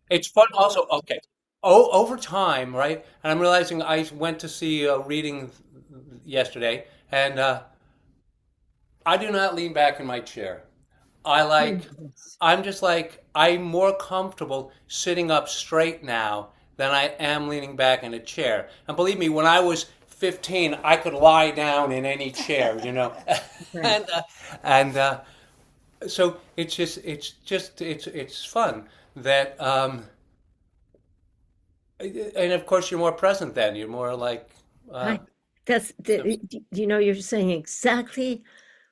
It's fun also. Okay. Oh, over time, right? And I'm realizing I went to see a reading yesterday, and I do not lean back in my chair. I like, Yes. I'm just like, I'm more comfortable sitting up straight now than I am leaning back in a chair. And believe me, when I was 15, I could lie down in any chair, you know. Right. and and so it's fun that and of course you're more present then. You're more like uh, Right. You're saying exactly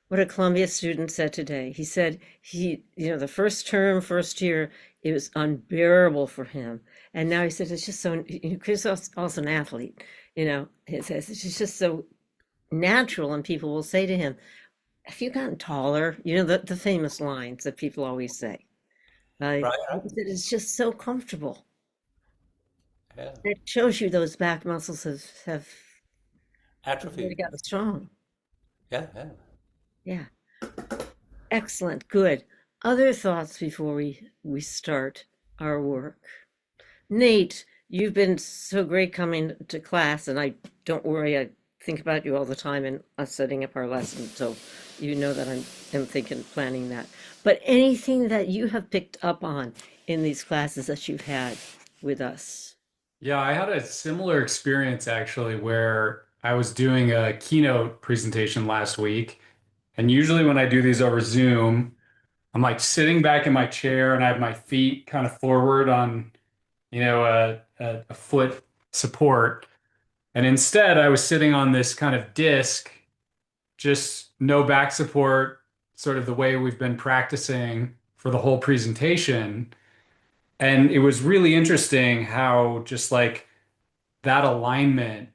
what a Columbia student said today. He said the first term, first year, it was unbearable for him. And now he said it's just so, Chris is also an athlete, he says it's just so natural. And people will say to him, have you gotten taller? The famous lines that people always say. Right? He right. said it's just so comfortable. Yeah. It shows you those back muscles have really Atrophy. gotten strong. Yeah, yeah. Yeah. Excellent. Good. Other thoughts before we start our work. Nate, you've been so great coming to class, and I don't worry, I think about you all the time and us setting up our lesson, so you know that I'm thinking, planning that. But anything that you have picked up on in these classes that you've had with us? Yeah, I had a similar experience actually where I was doing a keynote presentation last week. And usually when I do these over Zoom, I'm like sitting back in my chair and I have my feet kind of forward on, a foot support. And instead, I was sitting on this kind of disc, just no back support, sort of the way we've been practicing for the whole presentation. And it was really interesting how just like that alignment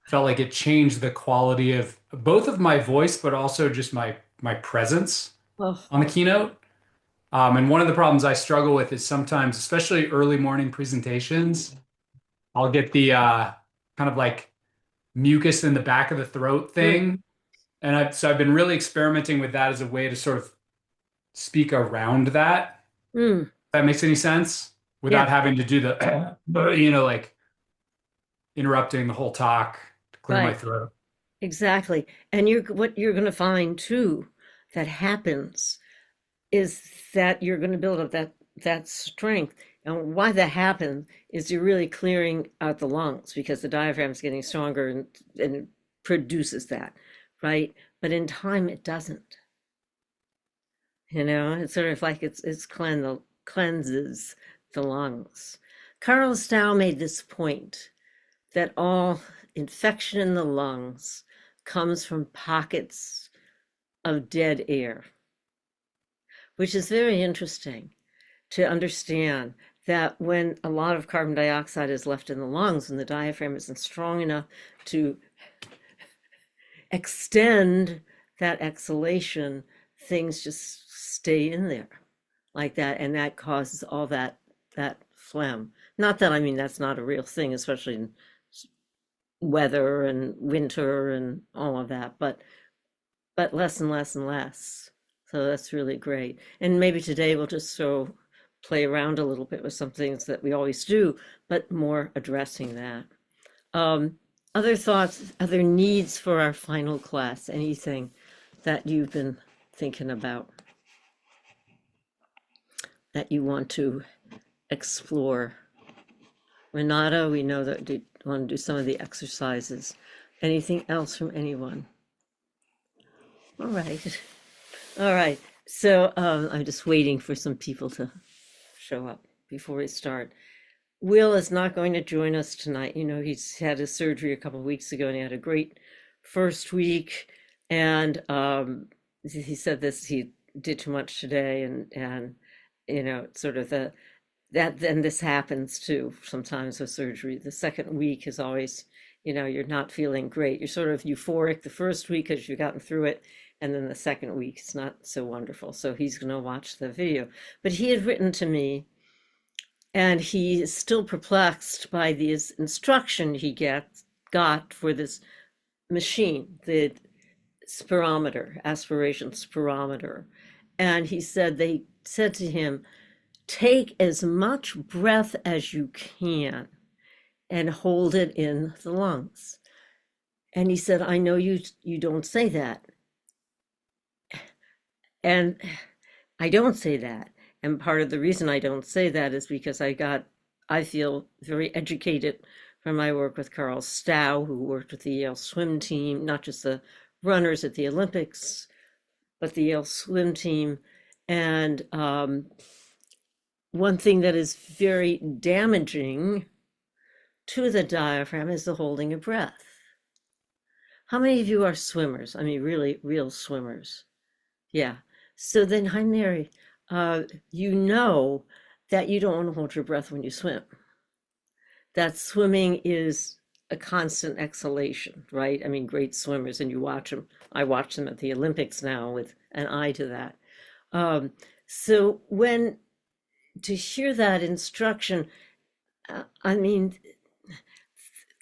felt like it changed the quality of both of my voice, but also just my presence Oh, on the keynote. And one of the problems I struggle with is sometimes, especially early morning presentations, I'll get the kind of like mucus in the back of the throat mm, thing. And so I've been really experimenting with that as a way to sort of speak around that. mm, If that makes any sense yeah, without having to do the, like interrupting the whole talk to clear my right. throat. Exactly. And what you're going to find too that happens is that you're going to build up that strength. And why that happens is you're really clearing out the lungs because the diaphragm is getting stronger and it produces that, right? But in time, it doesn't. It's sort of like it's cleanses the lungs. Carl Stow made this point that all infection in the lungs comes from pockets of dead air, which is very interesting to understand that when a lot of carbon dioxide is left in the lungs and the diaphragm isn't strong enough to extend that exhalation, things just stay in there like that, and that causes all that phlegm. Not that I mean that's not a real thing, especially in weather and winter and all of that, but less and less and less. So that's really great. And maybe today we'll just play around a little bit with some things that we always do, but more addressing that. Um, other thoughts, other needs for our final class, anything that you've been thinking about that you want to explore? Renata, we know that you want to do some of the exercises. Anything else from anyone? All right. All right. So I'm just waiting for some people to show up before we start. Will is not going to join us tonight. He's had his surgery a couple of weeks ago and he had a great first week. And he said this, he did too much today and sort of that then this happens too sometimes with surgery. The second week is always, you're not feeling great. You're sort of euphoric the first week because you've gotten through it, and then the second week is not so wonderful. So he's going to watch the video. But he had written to me, and he is still perplexed by this instruction he got for this machine, the spirometer, aspiration spirometer. And he said they said to him, take as much breath as you can and hold it in the lungs. And he said, I know you don't say that. And I don't say that. And part of the reason I don't say that is because I feel very educated from my work with Carl Stow, who worked with the Yale swim team, not just the runners at the Olympics, but the Yale swim team. And one thing that is very damaging to the diaphragm is the holding of breath. How many of you are swimmers? I mean, really, real swimmers. Yeah. So then, hi, Mary. You know that you don't want to hold your breath when you swim. That swimming is a constant exhalation, right? I mean, great swimmers, and you watch them. I watch them at the Olympics now with an eye to that. So to hear that instruction, I mean,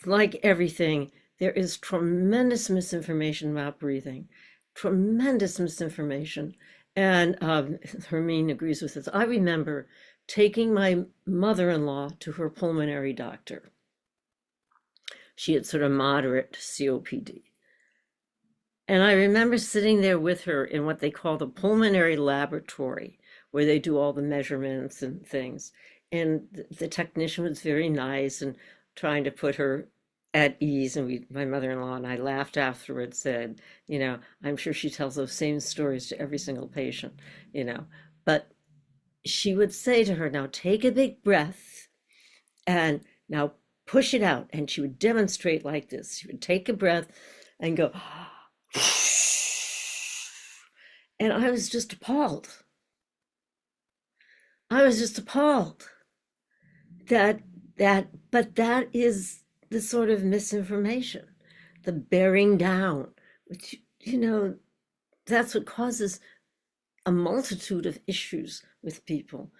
like everything, there is tremendous misinformation about breathing, tremendous misinformation. And Hermine agrees with this. I remember taking my mother-in-law to her pulmonary doctor. She had sort of moderate COPD. And I remember sitting there with her in what they call the pulmonary laboratory, where they do all the measurements and things. And the technician was very nice and trying to put her at ease. And my mother-in-law and I laughed afterwards, said, I'm sure she tells those same stories to every single patient, But she would say to her, now take a big breath and now push it out. And she would demonstrate like this. She would take a breath and go, and I was just appalled. I was just appalled but that is the sort of misinformation, the bearing down, which, that's what causes a multitude of issues with people.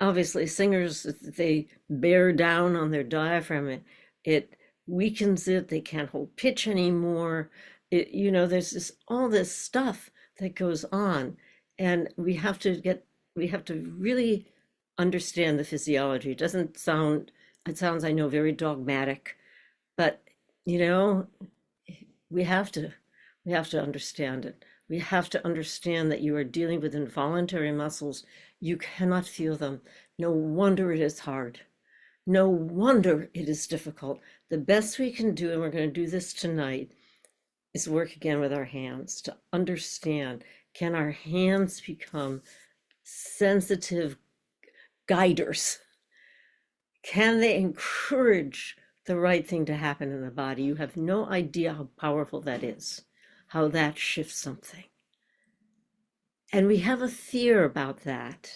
Obviously, singers, they bear down on their diaphragm. It weakens it. They can't hold pitch anymore. There's all this stuff that goes on, and we have to really understand the physiology. It sounds, I know, very dogmatic, but we have to understand it. We have to understand that you are dealing with involuntary muscles. You cannot feel them. No wonder it is hard. No wonder it is difficult. The best we can do, and we're going to do this tonight, is work again with our hands to understand. Can our hands become sensitive guiders? Can they encourage the right thing to happen in the body? You have no idea how powerful that is, how that shifts something. And we have a fear about that,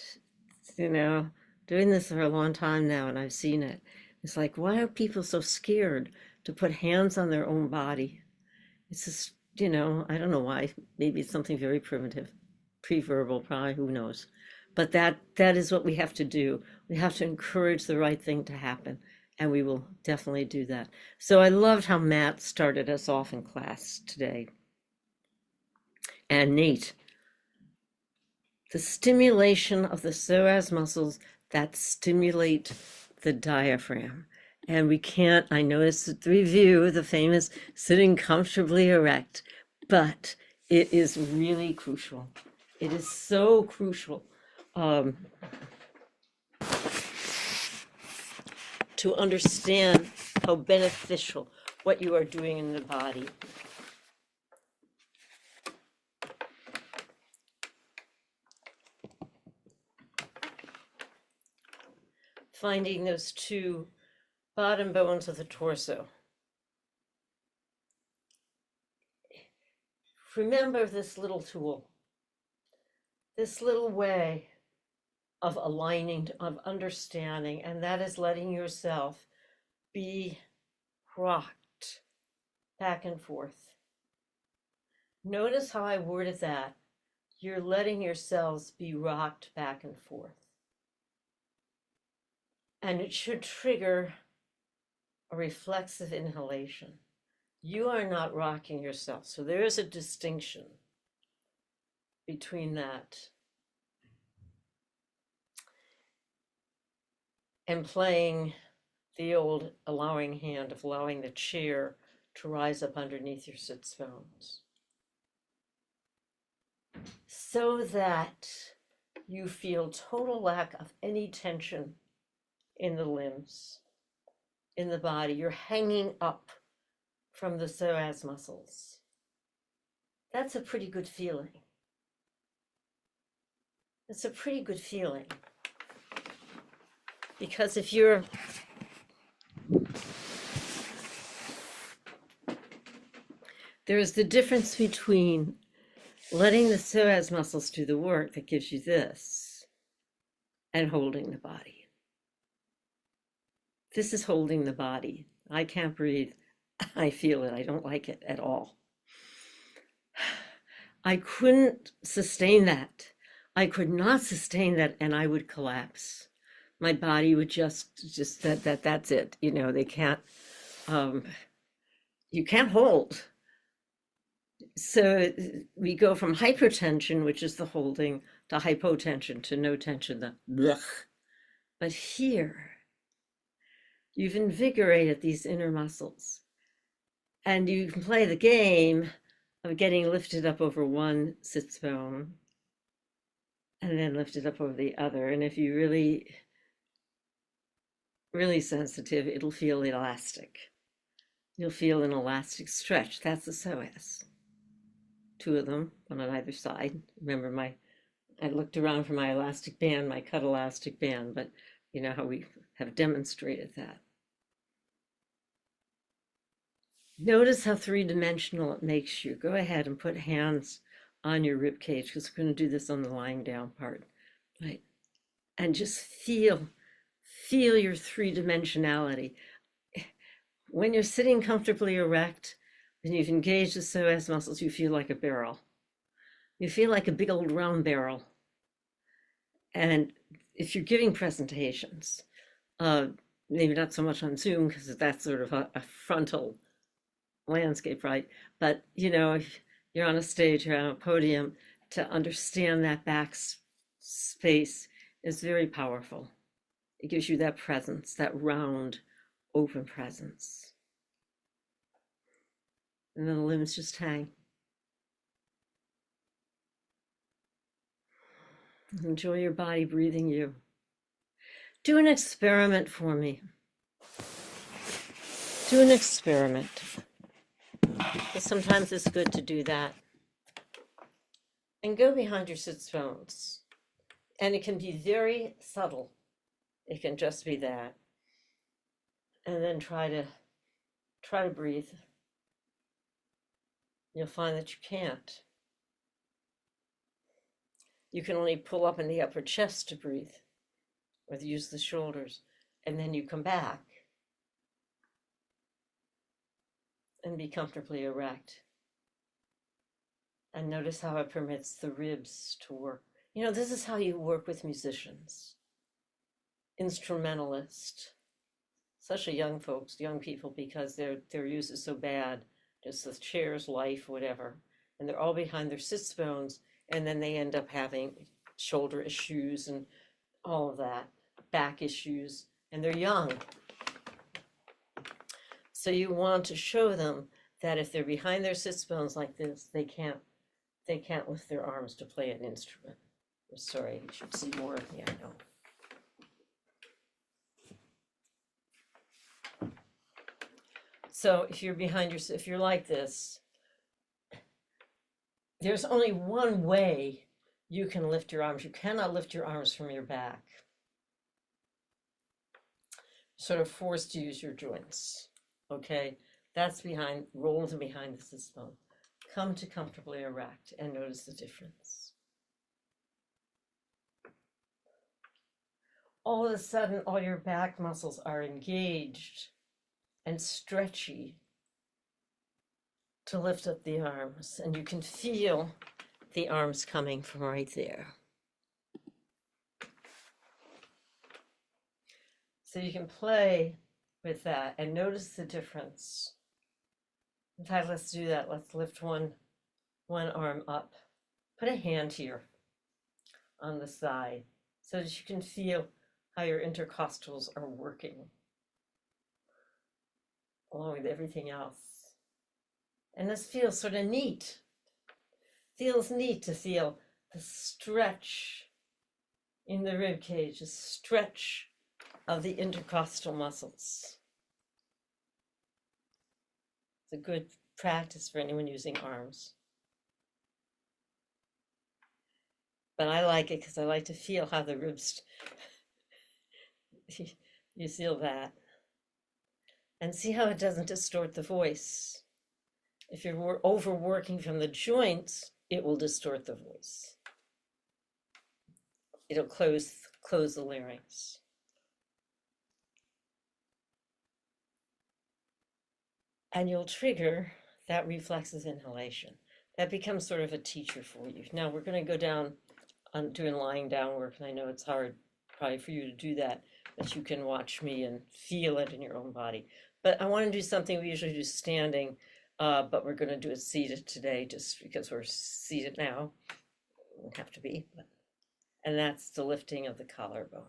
doing this for a long time now, and I've seen it. It's like, why are people so scared to put hands on their own body? It's just, I don't know why. Maybe it's something very primitive, pre-verbal, probably, who knows. But that is what we have to do. We have to encourage the right thing to happen, and we will definitely do that. So I loved how Matt started us off in class today. And Nate, the stimulation of the psoas muscles that stimulate the diaphragm. And we can't, I noticed at the review, the famous sitting comfortably erect, but it is really crucial. It is so crucial to understand how beneficial what you are doing in the body. Finding those two bottom bones of the torso. Remember this little tool, this little way of aligning, of understanding, and that is letting yourself be rocked back and forth. Notice how I worded that. You're letting yourselves be rocked back and forth. And it should trigger a reflexive inhalation. You are not rocking yourself. So there is a distinction between that. and playing the old allowing hand of allowing the chair to rise up underneath your sits bones so that you feel total lack of any tension in the limbs, in the body. You're hanging up from the psoas muscles. That's a pretty good feeling. It's a pretty good feeling. Because if you're there's the difference between letting the psoas muscles do the work that gives you this and holding the body. This is holding the body. I can't breathe. I feel it. I don't like it at all. I couldn't sustain that. I could not sustain that, and I would collapse. My body would just that's it. You know, they can't, you can't hold. So we go from hypertension, which is the holding, to hypotension, to no tension, the blech. But here, you've invigorated these inner muscles. And you can play the game of getting lifted up over one sits bone and then lifted up over the other. And if you're really, really sensitive, it'll feel elastic. You'll feel an elastic stretch. That's the psoas. Two of them, one on either side. Remember I looked around for my elastic band, my cut elastic band, but you know how we have demonstrated that. Notice how three-dimensional it makes you. Go ahead and put hands on your rib cage, because we're going to do this on the lying down part, right? And just feel your three-dimensionality. When you're sitting comfortably erect, when you've engaged the psoas muscles, you feel like a barrel. You feel like a big old round barrel. And if you're giving presentations, maybe not so much on Zoom, because that's sort of a frontal landscape, right? But you know, if you're on a stage, you're on a podium, to understand that back space is very powerful. It gives you that presence, that round, open presence. And then the limbs just hang. Enjoy your body breathing you. Do an experiment for me. Do an experiment. Sometimes it's good to do that. And go behind your sits bones. And it can be very subtle. It can just be that. And then try to breathe. You'll find that you can't. You can only pull up in the upper chest to breathe, or use the shoulders, and then you come back and be comfortably erect. And notice how it permits the ribs to work. You know, this is how you work with musicians, instrumentalists, especially young folks, young people, because their use is so bad, just the chairs, life, whatever. And they're all behind their sits bones, and then they end up having shoulder issues and all of that, back issues, and they're young. So you want to show them that if they're behind their sits bones like this, they can't lift their arms to play an instrument. I'm sorry, you should see more of me, I know. So if you're like this, there's only one way you can lift your arms. You cannot lift your arms from your back. You're sort of forced to use your joints. Okay, that's roll to behind the sits bone. Come to comfortably erect and notice the difference. All of a sudden, all your back muscles are engaged and stretchy to lift up the arms, and you can feel the arms coming from right there. So you can play with that and notice the difference. In fact, let's do that. Let's lift one arm up. Put a hand here on the side so that you can feel how your intercostals are working along with everything else. And this feels sort of neat. Feels neat to feel the stretch in the rib cage, the stretch of the intercostal muscles. It's a good practice for anyone using arms. But I like it because I like to feel how the ribs, you feel that. And see how it doesn't distort the voice. If you're overworking from the joints, it will distort the voice. It'll close the larynx. And you'll trigger that reflexive inhalation. That becomes sort of a teacher for you. Now we're going to go down on doing lying down work, and I know it's hard probably for you to do that, but you can watch me and feel it in your own body. But I want to do something we usually do standing, but we're going to do it seated today just because we're seated now. We don't have to be, but, and that's the lifting of the collarbone.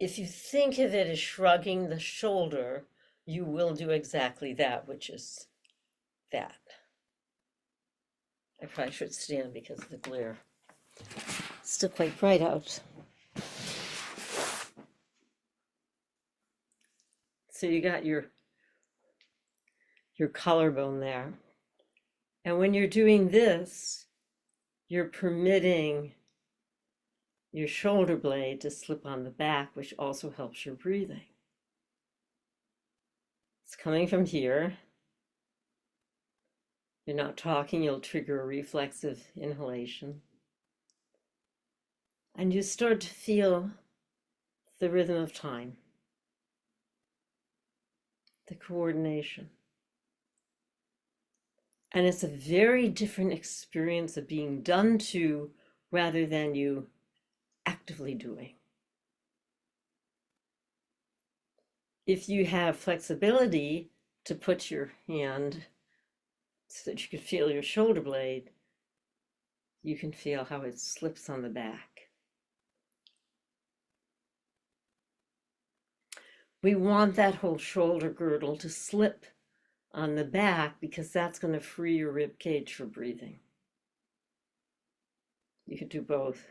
If you think of it as shrugging the shoulder, you will do exactly that, which is that. I probably should stand because of the glare. It's still quite bright out. So you got your collarbone there. And when you're doing this, you're permitting your shoulder blade to slip on the back, which also helps your breathing. It's coming from here. You're not talking, you'll trigger a reflexive inhalation. And you start to feel the rhythm of time, the coordination. And it's a very different experience of being done to rather than you actively doing. If you have flexibility to put your hand so that you can feel your shoulder blade, you can feel how it slips on the back. We want that whole shoulder girdle to slip on the back because that's going to free your rib cage for breathing. You could do both.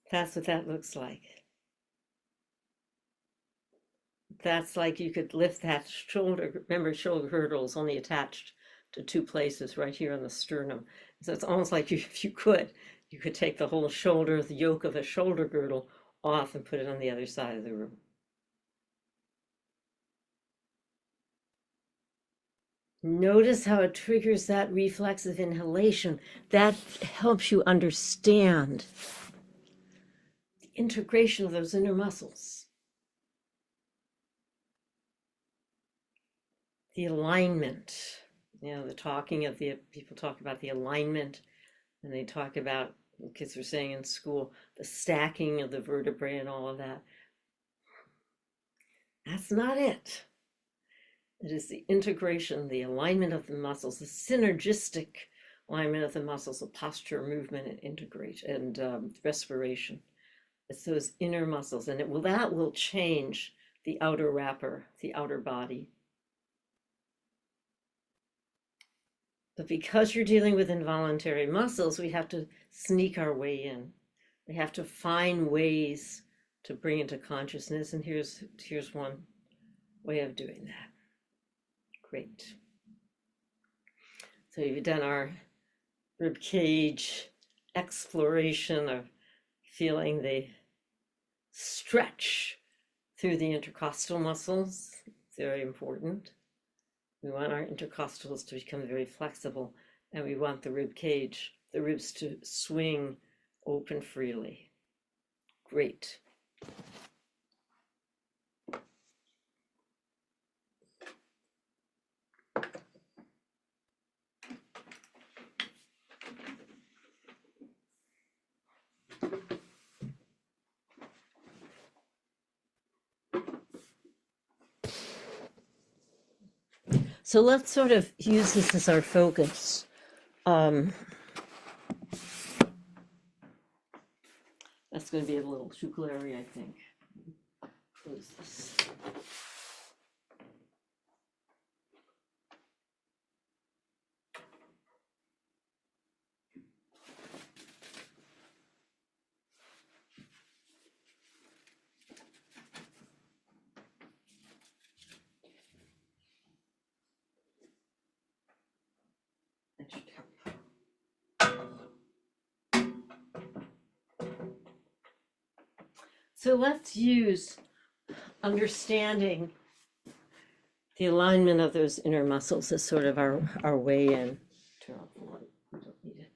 That's what that looks like. That's like you could lift that shoulder. Remember, shoulder girdle is only attached to two places, right here on the sternum. So it's almost like if you could take the whole shoulder, the yoke of a shoulder girdle off and put it on the other side of the room. Notice how it triggers that reflexive inhalation. That helps you understand the integration of those inner muscles. The alignment, the talking of people talk about the alignment, and they talk about, kids were saying in school, the stacking of the vertebrae and all of that. That's not it. It is the integration, the alignment of the muscles, the synergistic alignment of the muscles of posture, movement, and integration and respiration. It's those inner muscles, and that will change the outer wrapper, the outer body. But because you're dealing with involuntary muscles, we have to sneak our way in. We have to find ways to bring into consciousness, and here's one way of doing that. Great. So you've done our rib cage exploration of feeling the stretch through the intercostal muscles. Very important. We want our intercostals to become very flexible, and we want the rib cage, the ribs to swing open freely. Great. So let's sort of use this as our focus. Um, that's going to be a little too glary, I think. Close this. That should help. So let's use understanding the alignment of those inner muscles as sort of our way in. Turn off the light. We don't need it.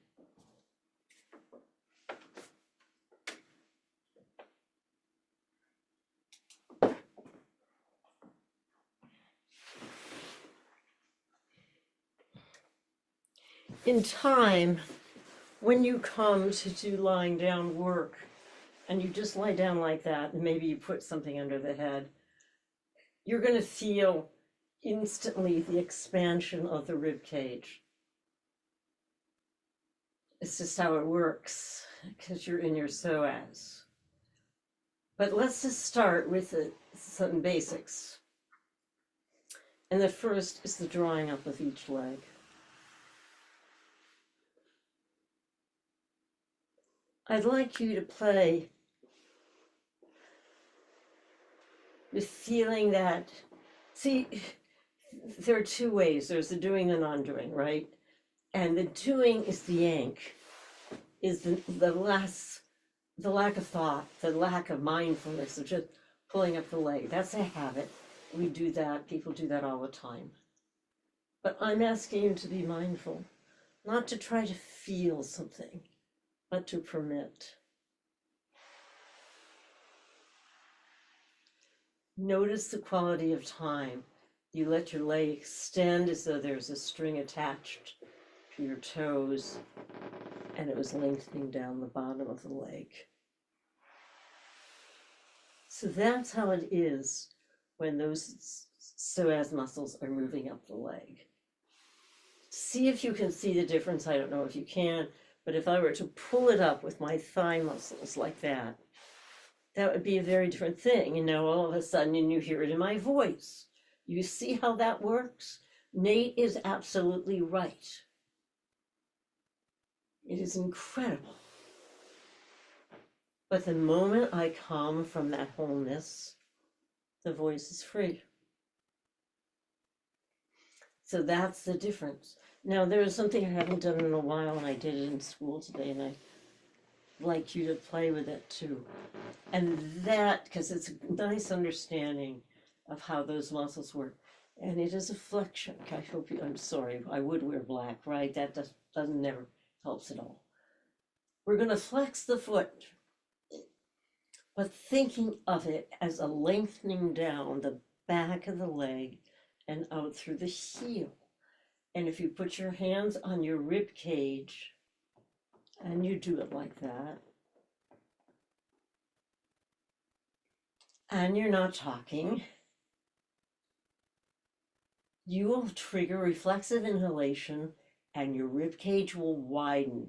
In time, when you come to do lying down work, and you just lie down like that, and maybe you put something under the head, you're going to feel instantly the expansion of the rib cage. It's just how it works because you're in your psoas. But let's just start with some basics. And the first is the drawing up of each leg. I'd like you to play with feeling that, see, there are two ways. There's the doing and undoing, right? And the doing is the yank, is the lack of thought, the lack of mindfulness of just pulling up the leg. That's a habit. We do that. People do that all the time. But I'm asking you to be mindful, not to try to feel something, but to permit. Notice the quality of time. You let your leg extend as though there's a string attached to your toes, and it was lengthening down the bottom of the leg. So that's how it is when those psoas muscles are moving up the leg. See if you can see the difference. I don't know if you can, but if I were to pull it up with my thigh muscles like that, that would be a very different thing. And now all of a sudden, and you hear it in my voice. You see how that works? Nate is absolutely right. It is incredible. But the moment I come from that wholeness, the voice is free. So that's the difference. Now, there is something I haven't done in a while, and I did it in school today, and I'd like you to play with it too. And that, because it's a nice understanding of how those muscles work. And it is a flexion. I hope you, I'm sorry, I would wear black, right? That doesn't never helps at all. We're going to flex the foot, but thinking of it as a lengthening down the back of the leg and out through the heel. And if you put your hands on your rib cage and you do it like that, and you're not talking, you will trigger reflexive inhalation and your rib cage will widen.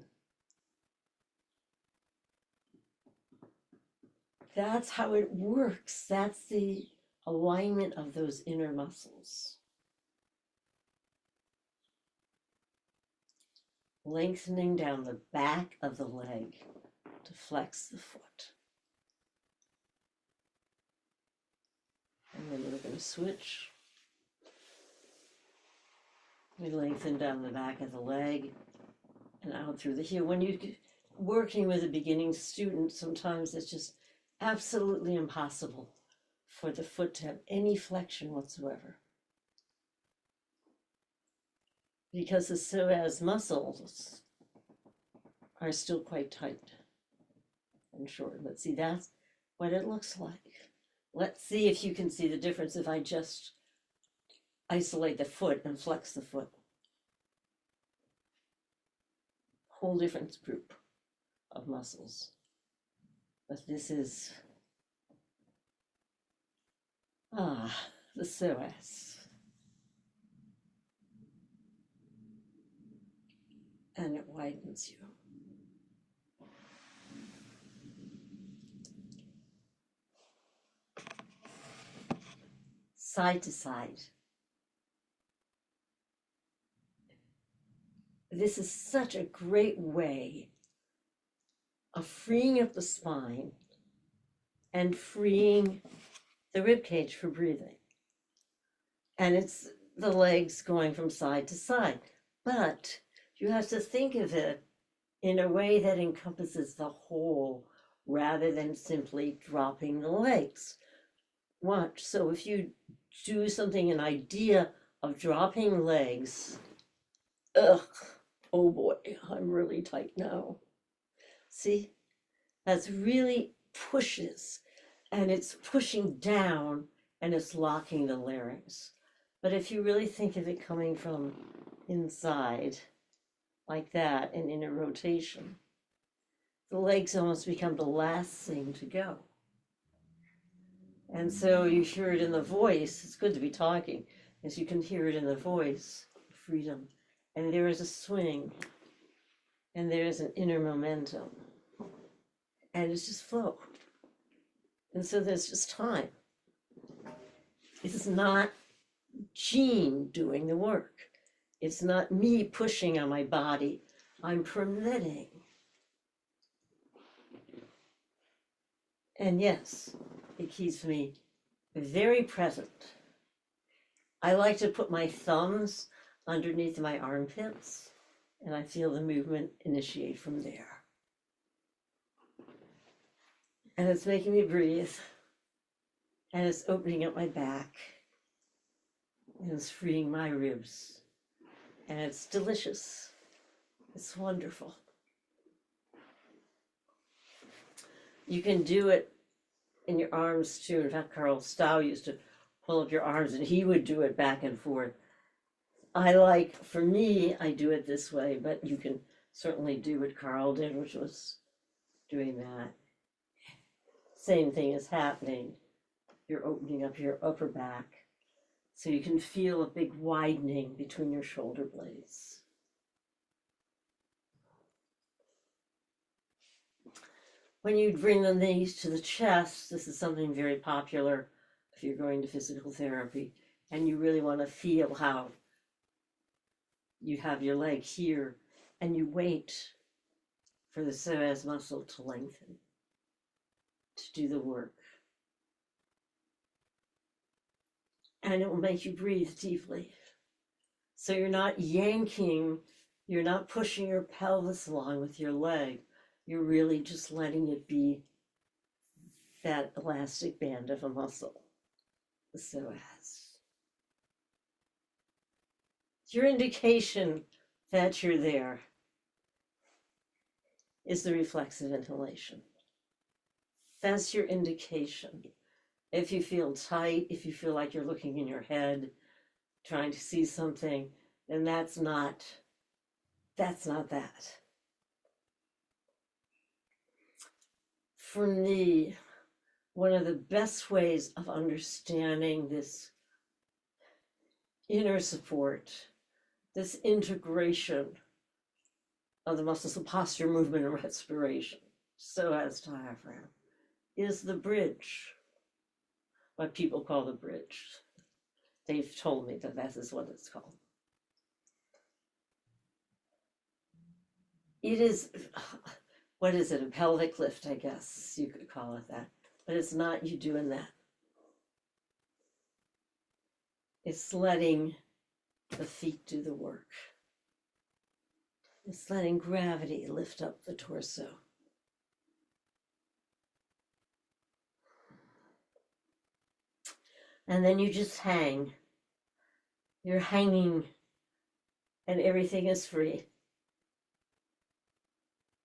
That's how it works. That's the alignment of those inner muscles. Lengthening down the back of the leg to flex the foot. And then we're going to switch. We lengthen down the back of the leg and out through the heel. When you're working with a beginning student, sometimes it's just absolutely impossible for the foot to have any flexion whatsoever. Because the psoas muscles are still quite tight and short. But see, that's what it looks like. Let's see if you can see the difference if I just isolate the foot and flex the foot. Whole different group of muscles. But this is, the psoas. and it widens you. Side to side. This is such a great way of freeing up the spine and freeing the rib cage for breathing. And it's the legs going from side to side. But you have to think of it in a way that encompasses the whole rather than simply dropping the legs. Watch. So if you do something, an idea of dropping legs, ugh, oh boy, I'm really tight now. See, that's really pushes, and it's pushing down and it's locking the larynx. But if you really think of it coming from inside, like that, and in a rotation, the legs almost become the last thing to go. And so you hear it in the voice. It's good to be talking, as you can hear it in the voice, freedom. And there is a swing, and there is an inner momentum, and it's just flow. And so there's just time. It's not Jean doing the work. It's not me pushing on my body. I'm permitting. And yes, it keeps me very present. I like to put my thumbs underneath my armpits, and I feel the movement initiate from there. And it's making me breathe, and it's opening up my back, and it's freeing my ribs, and it's delicious. It's wonderful. You can do it in your arms too. In fact, Carl Stow used to pull up your arms, and he would do it back and forth. For me, I do it this way, but you can certainly do what Carl did, which was doing that. Same thing is happening. You're opening up your upper back, so you can feel a big widening between your shoulder blades. When you bring the knees to the chest, this is something very popular if you're going to physical therapy, and you really want to feel how you have your leg here, and you wait for the psoas muscle to lengthen, to do the work. And it will make you breathe deeply. So you're not yanking, you're not pushing your pelvis along with your leg. You're really just letting it be that elastic band of a muscle, the psoas. Your indication that you're there is the reflexive inhalation. That's your indication. If you feel tight, if you feel like you're looking in your head, trying to see something, then that's not that. For me, one of the best ways of understanding this inner support, this integration of the muscles of posture, movement, and respiration, psoas diaphragm, is the bridge, what people call the bridge. They've told me that is what it's called. It is, what is it, a pelvic lift, I guess you could call it that. But it's not you doing that. It's letting the feet do the work. It's letting gravity lift up the torso. And then you just hang. You're hanging, and everything is free.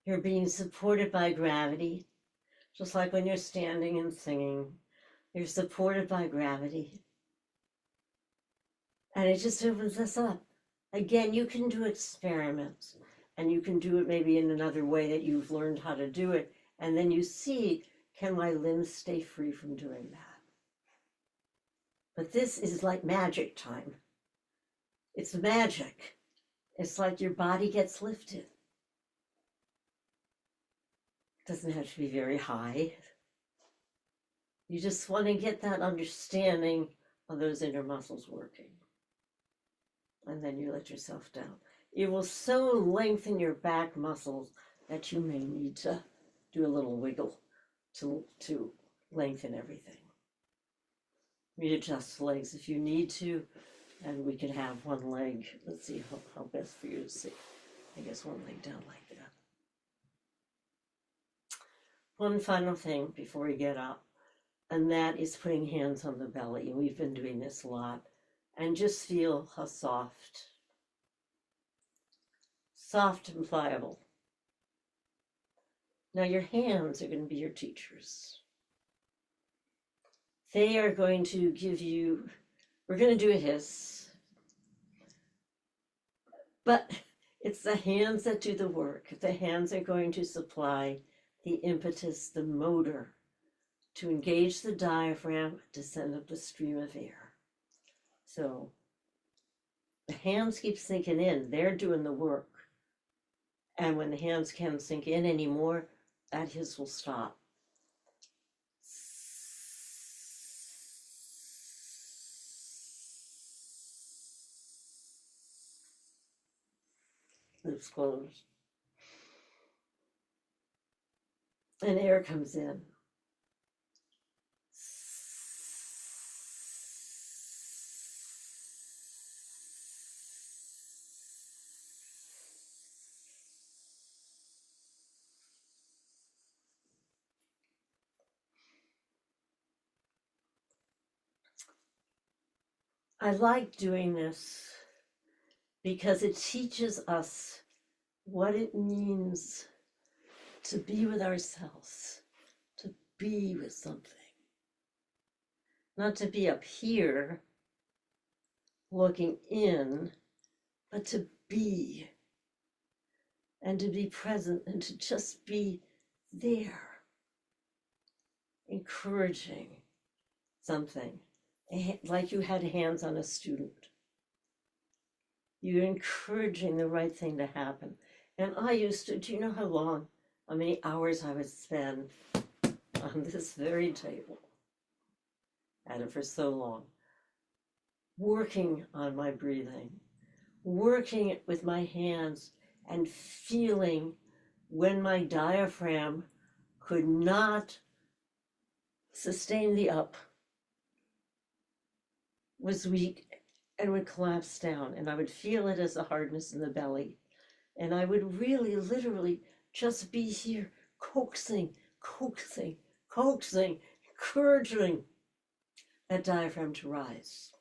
You're being supported by gravity, just like when you're standing and singing. You're supported by gravity. And it just opens us up. Again, you can do experiments, and you can do it maybe in another way that you've learned how to do it. And then you see, can my limbs stay free from doing that? But this is like magic time. It's magic. It's like your body gets lifted. It doesn't have to be very high. You just want to get that understanding of those inner muscles working. And then you let yourself down. It will so lengthen your back muscles that you may need to do a little wiggle to lengthen everything. Readjust the legs if you need to, and we can have one leg. Let's see how best for you to see. I guess one leg down like that. One final thing before we get up, and that is putting hands on the belly. And we've been doing this a lot. And just feel how soft and pliable. Now your hands are going to be your teachers. They are going to give you, we're going to do a hiss, but it's the hands that do the work. The hands are going to supply the impetus, the motor, to engage the diaphragm to send up the stream of air. So the hands keep sinking in, they're doing the work. And when the hands can't sink in anymore, that hiss will stop. Lips closed. And air comes in. I like doing this because it teaches us what it means to be with ourselves, to be with something. Not to be up here looking in, but to be, and to be present, and to just be there, encouraging something, like you had hands on a student. You're encouraging the right thing to happen. And I used to, do you know how many hours I would spend on this very table? Had it for so long. Working on my breathing, working with my hands and feeling when my diaphragm could not sustain the up, was weak and would collapse down, and I would feel it as a hardness in the belly. And I would really, literally just be here, coaxing, encouraging that diaphragm to rise.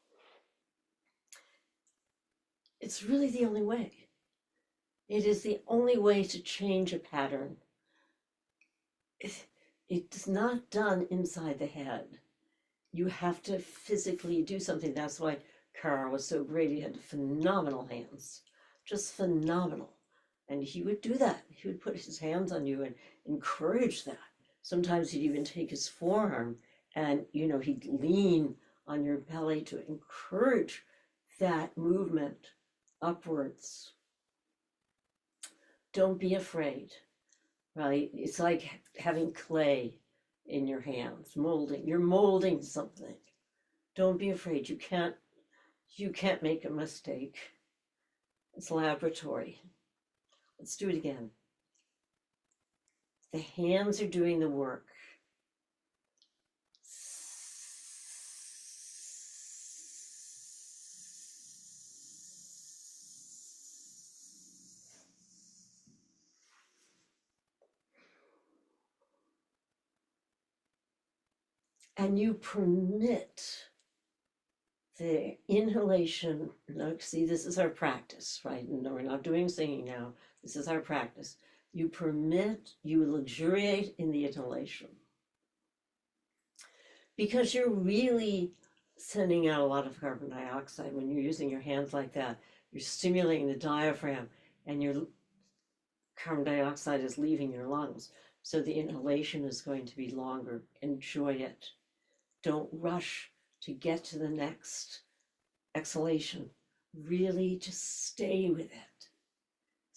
It's really the only way. It is the only way to change a pattern. It's not done inside the head. You have to physically do something. That's why Carl was so great. He had phenomenal hands, just phenomenal. And he would do that. He would put his hands on you and encourage that. Sometimes he'd even take his forearm and, he'd lean on your belly to encourage that movement upwards. Don't be afraid, right? It's like having clay in your hands, molding. You're molding something. Don't be afraid. You can't make a mistake. It's a laboratory. Let's do it again. The hands are doing the work. And you permit the inhalation. Now, see, this is our practice, right? No, we're not doing singing now. This is our practice. You luxuriate in the inhalation. Because you're really sending out a lot of carbon dioxide when you're using your hands like that. You're stimulating the diaphragm, and your carbon dioxide is leaving your lungs. So the inhalation is going to be longer. Enjoy it. Don't rush to get to the next exhalation. Really just stay with it.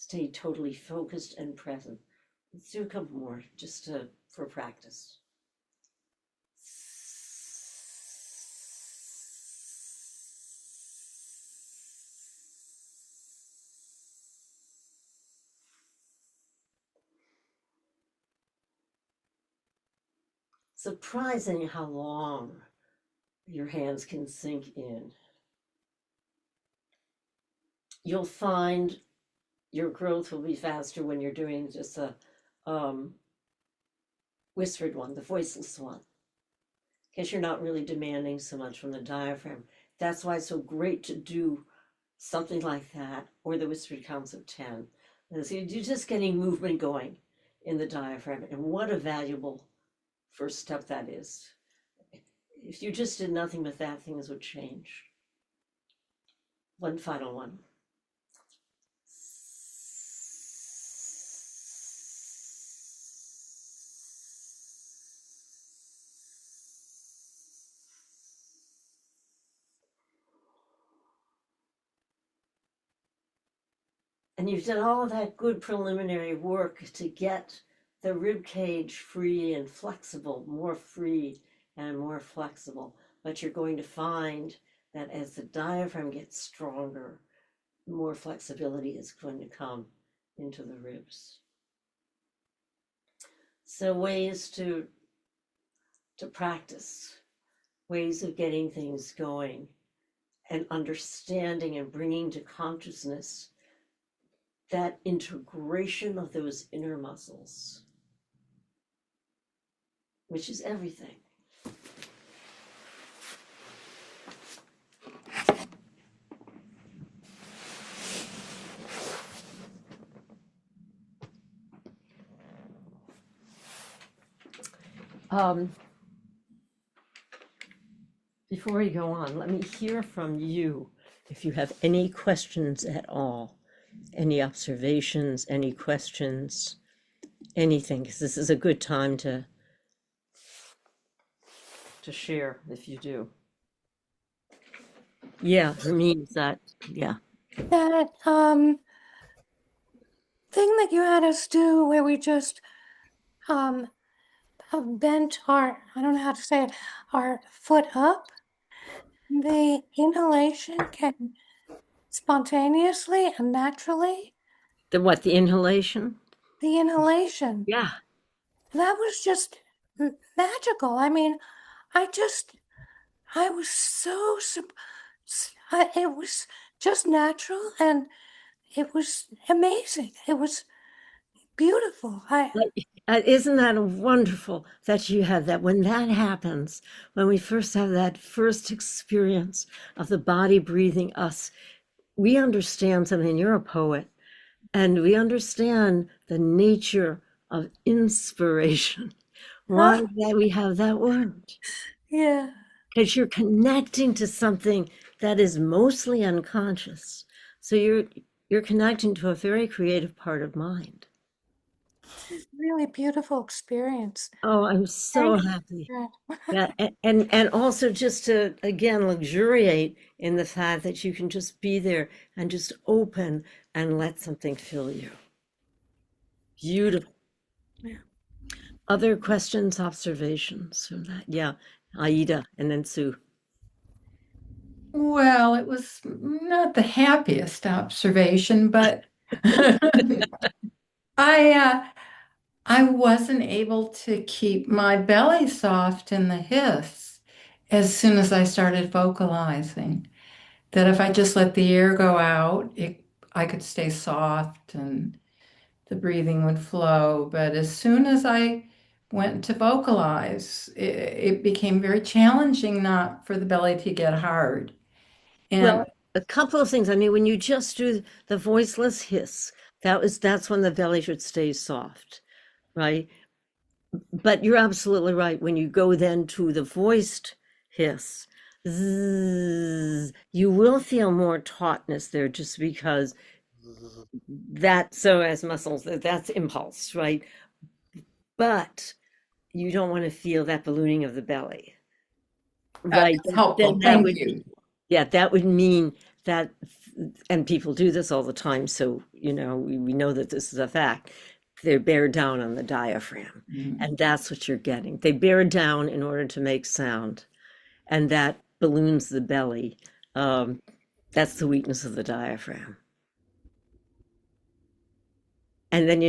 stay totally focused and present. Let's do a couple more just for practice. Surprising how long your hands can sink in. You'll find your growth will be faster when you're doing just a whispered one, the voiceless one, because you're not really demanding so much from the diaphragm. That's why it's so great to do something like that, or the whispered counts of 10. And so you're just getting movement going in the diaphragm, and what a valuable first step that is. If you just did nothing with that, things would change. One final one. And you've done all of that good preliminary work to get the rib cage free and flexible, more free and more flexible. But you're going to find that as the diaphragm gets stronger, more flexibility is going to come into the ribs. So ways to practice, ways of getting things going and understanding and bringing to consciousness that integration of those inner muscles, which is everything. Before we go on, let me hear from you if you have any questions at all, any observations, any questions, anything, because this is a good time to share if you do. Yeah, for me, is that, yeah. That thing that you had us do where we just bent our, I don't know how to say it, our foot up, the inhalation can spontaneously and naturally, The what, the inhalation? the inhalation, Yeah. that was just magical. I mean, I was so, it was just natural and it was amazing. It was beautiful. Isn't that wonderful that you have that? When that happens, when we first have that first experience of the body breathing us, we understand something. You're a poet, and we understand the nature of inspiration. Why that we have that word? Yeah. Because you're connecting to something that is mostly unconscious. So you're connecting to a very creative part of mind. Really beautiful experience. Oh, I'm so Thank happy. you. Yeah, and also just to again luxuriate in the fact that you can just be there and just open and let something fill you. Beautiful. Yeah. Other questions, observations from that? Yeah, Aida and then Sue. Well, it was not the happiest observation, but I I wasn't able to keep my belly soft in the hiss as soon as I started vocalizing. That if I just let the air go out, I could stay soft and the breathing would flow. But as soon as I went to vocalize, it became very challenging not for the belly to get hard. Well, And a couple of things. I mean, when you just do the voiceless hiss, that's when the belly should stay soft, right? But you're absolutely right. When you go then to the voiced hiss, zzz, you will feel more tautness there just because that so as muscles, that's impulse, right? But you don't want to feel that ballooning of the belly, right? that's helpful. Then that Thank would you. yeah, that would mean that, and people do this all the time, so we know that this is a fact. They bear down on the diaphragm, and that's what you're getting. They bear down in order to make sound, and that balloons the belly. That's the weakness of the diaphragm. And then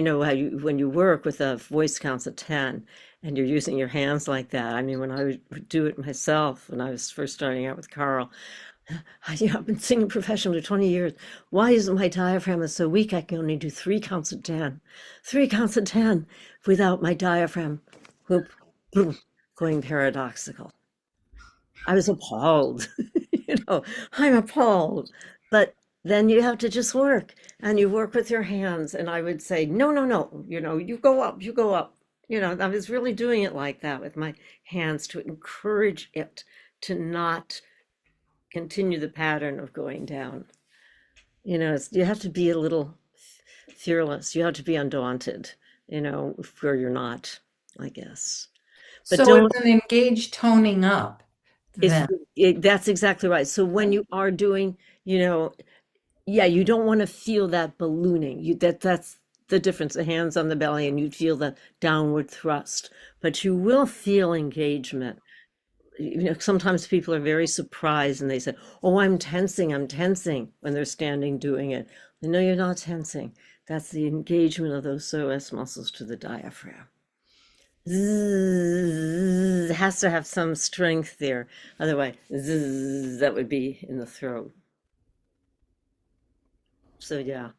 when you work with a voice counts of 10 and you're using your hands like that. I mean, when I would do it myself, when I was first starting out with Carl, I've been singing professionally for 20 years. Why isn't my diaphragm so weak? I can only do 3 counts of 10. 3 counts of 10 without my diaphragm whoop, boom, going paradoxical. I was appalled. I'm appalled. But then you have to just work, and you work with your hands. And I would say, no, no, no, you go up, you go up. I was really doing it like that with my hands to encourage it to not continue the pattern of going down. You have to be a little fearless. You have to be undaunted, where you're not, I guess. But So don't, it's an engaged toning up then. that's exactly right. So when you are doing, yeah, you don't want to feel that ballooning. That's the difference. The hands on the belly, and you'd feel the downward thrust, but you will feel engagement. Sometimes people are very surprised and they say, "Oh, I'm tensing, when they're standing doing it. No, you're not tensing. That's the engagement of those psoas muscles to the diaphragm. Zzz, it has to have some strength there. Otherwise, zzz, that would be in the throat. So, yeah.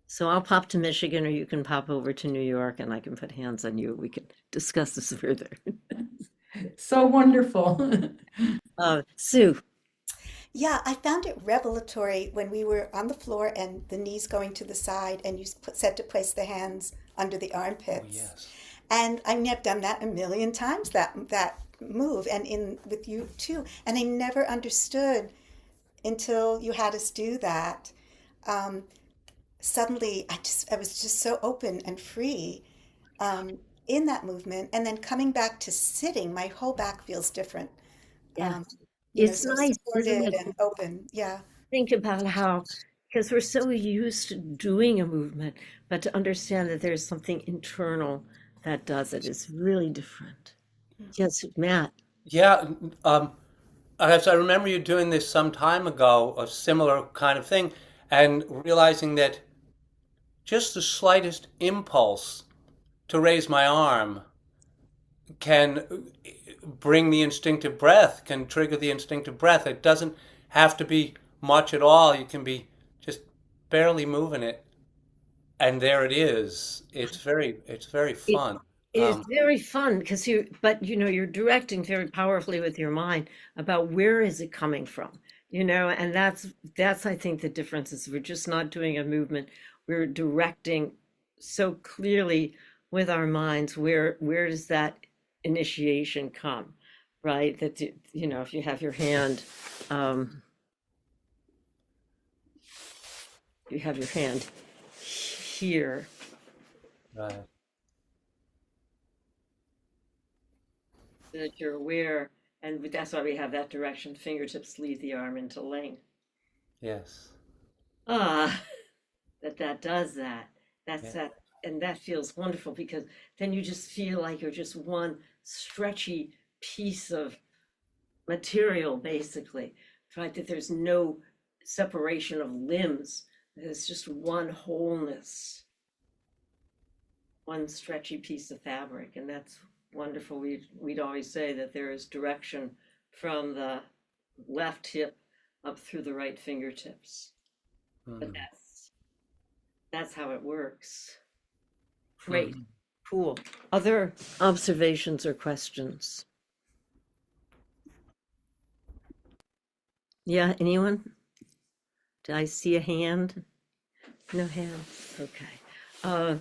So I'll pop to Michigan, or you can pop over to New York and I can put hands on you. We can discuss this further. So wonderful. Sue. Yeah, I found it revelatory when we were on the floor and the knees going to the side, and you said to place the hands under the Oh, armpits. yes. And I mean, I've done that a million times, that move, and in with you too. And I never understood until you had us do that. Um, Suddenly, I was just so open and free in that movement, and then coming back to sitting, my whole back feels different. Yeah. Um, It's so nice, isn't supported it? and open. Yeah. Think about how, because we're so used to doing a movement, but to understand that there's something internal that does it is really different. Yes, Matt. Yeah, as I remember you doing this some time ago, a similar kind of thing, and realizing that just the slightest impulse to raise my arm can bring the instinctive breath, can trigger the instinctive breath. It doesn't have to be much at all. You can be just barely moving it, and there it is. It's very It fun. is Um, very fun because you're directing very powerfully with your mind about where is it coming from, and that's I think the difference is we're just not doing a movement. We're directing so clearly with our minds where does that initiation come, right? That if you have your hand, um, you have your hand here. right. So that you're aware, and that's why we have that direction. Fingertips lead the arm into length. Yes. Ah, that does that. That's Yeah. that, and that feels wonderful because then you just feel like you're just one stretchy piece of material, basically, right? That there's no separation of limbs. There's just one wholeness, one stretchy piece of fabric, and that's wonderful. We'd always say that there is direction from the left hip up through the right fingertips. But Hmm. that's how it works. Great. Cool. Other observations or questions? Yeah, anyone? Did I see a hand? No hand. Okay.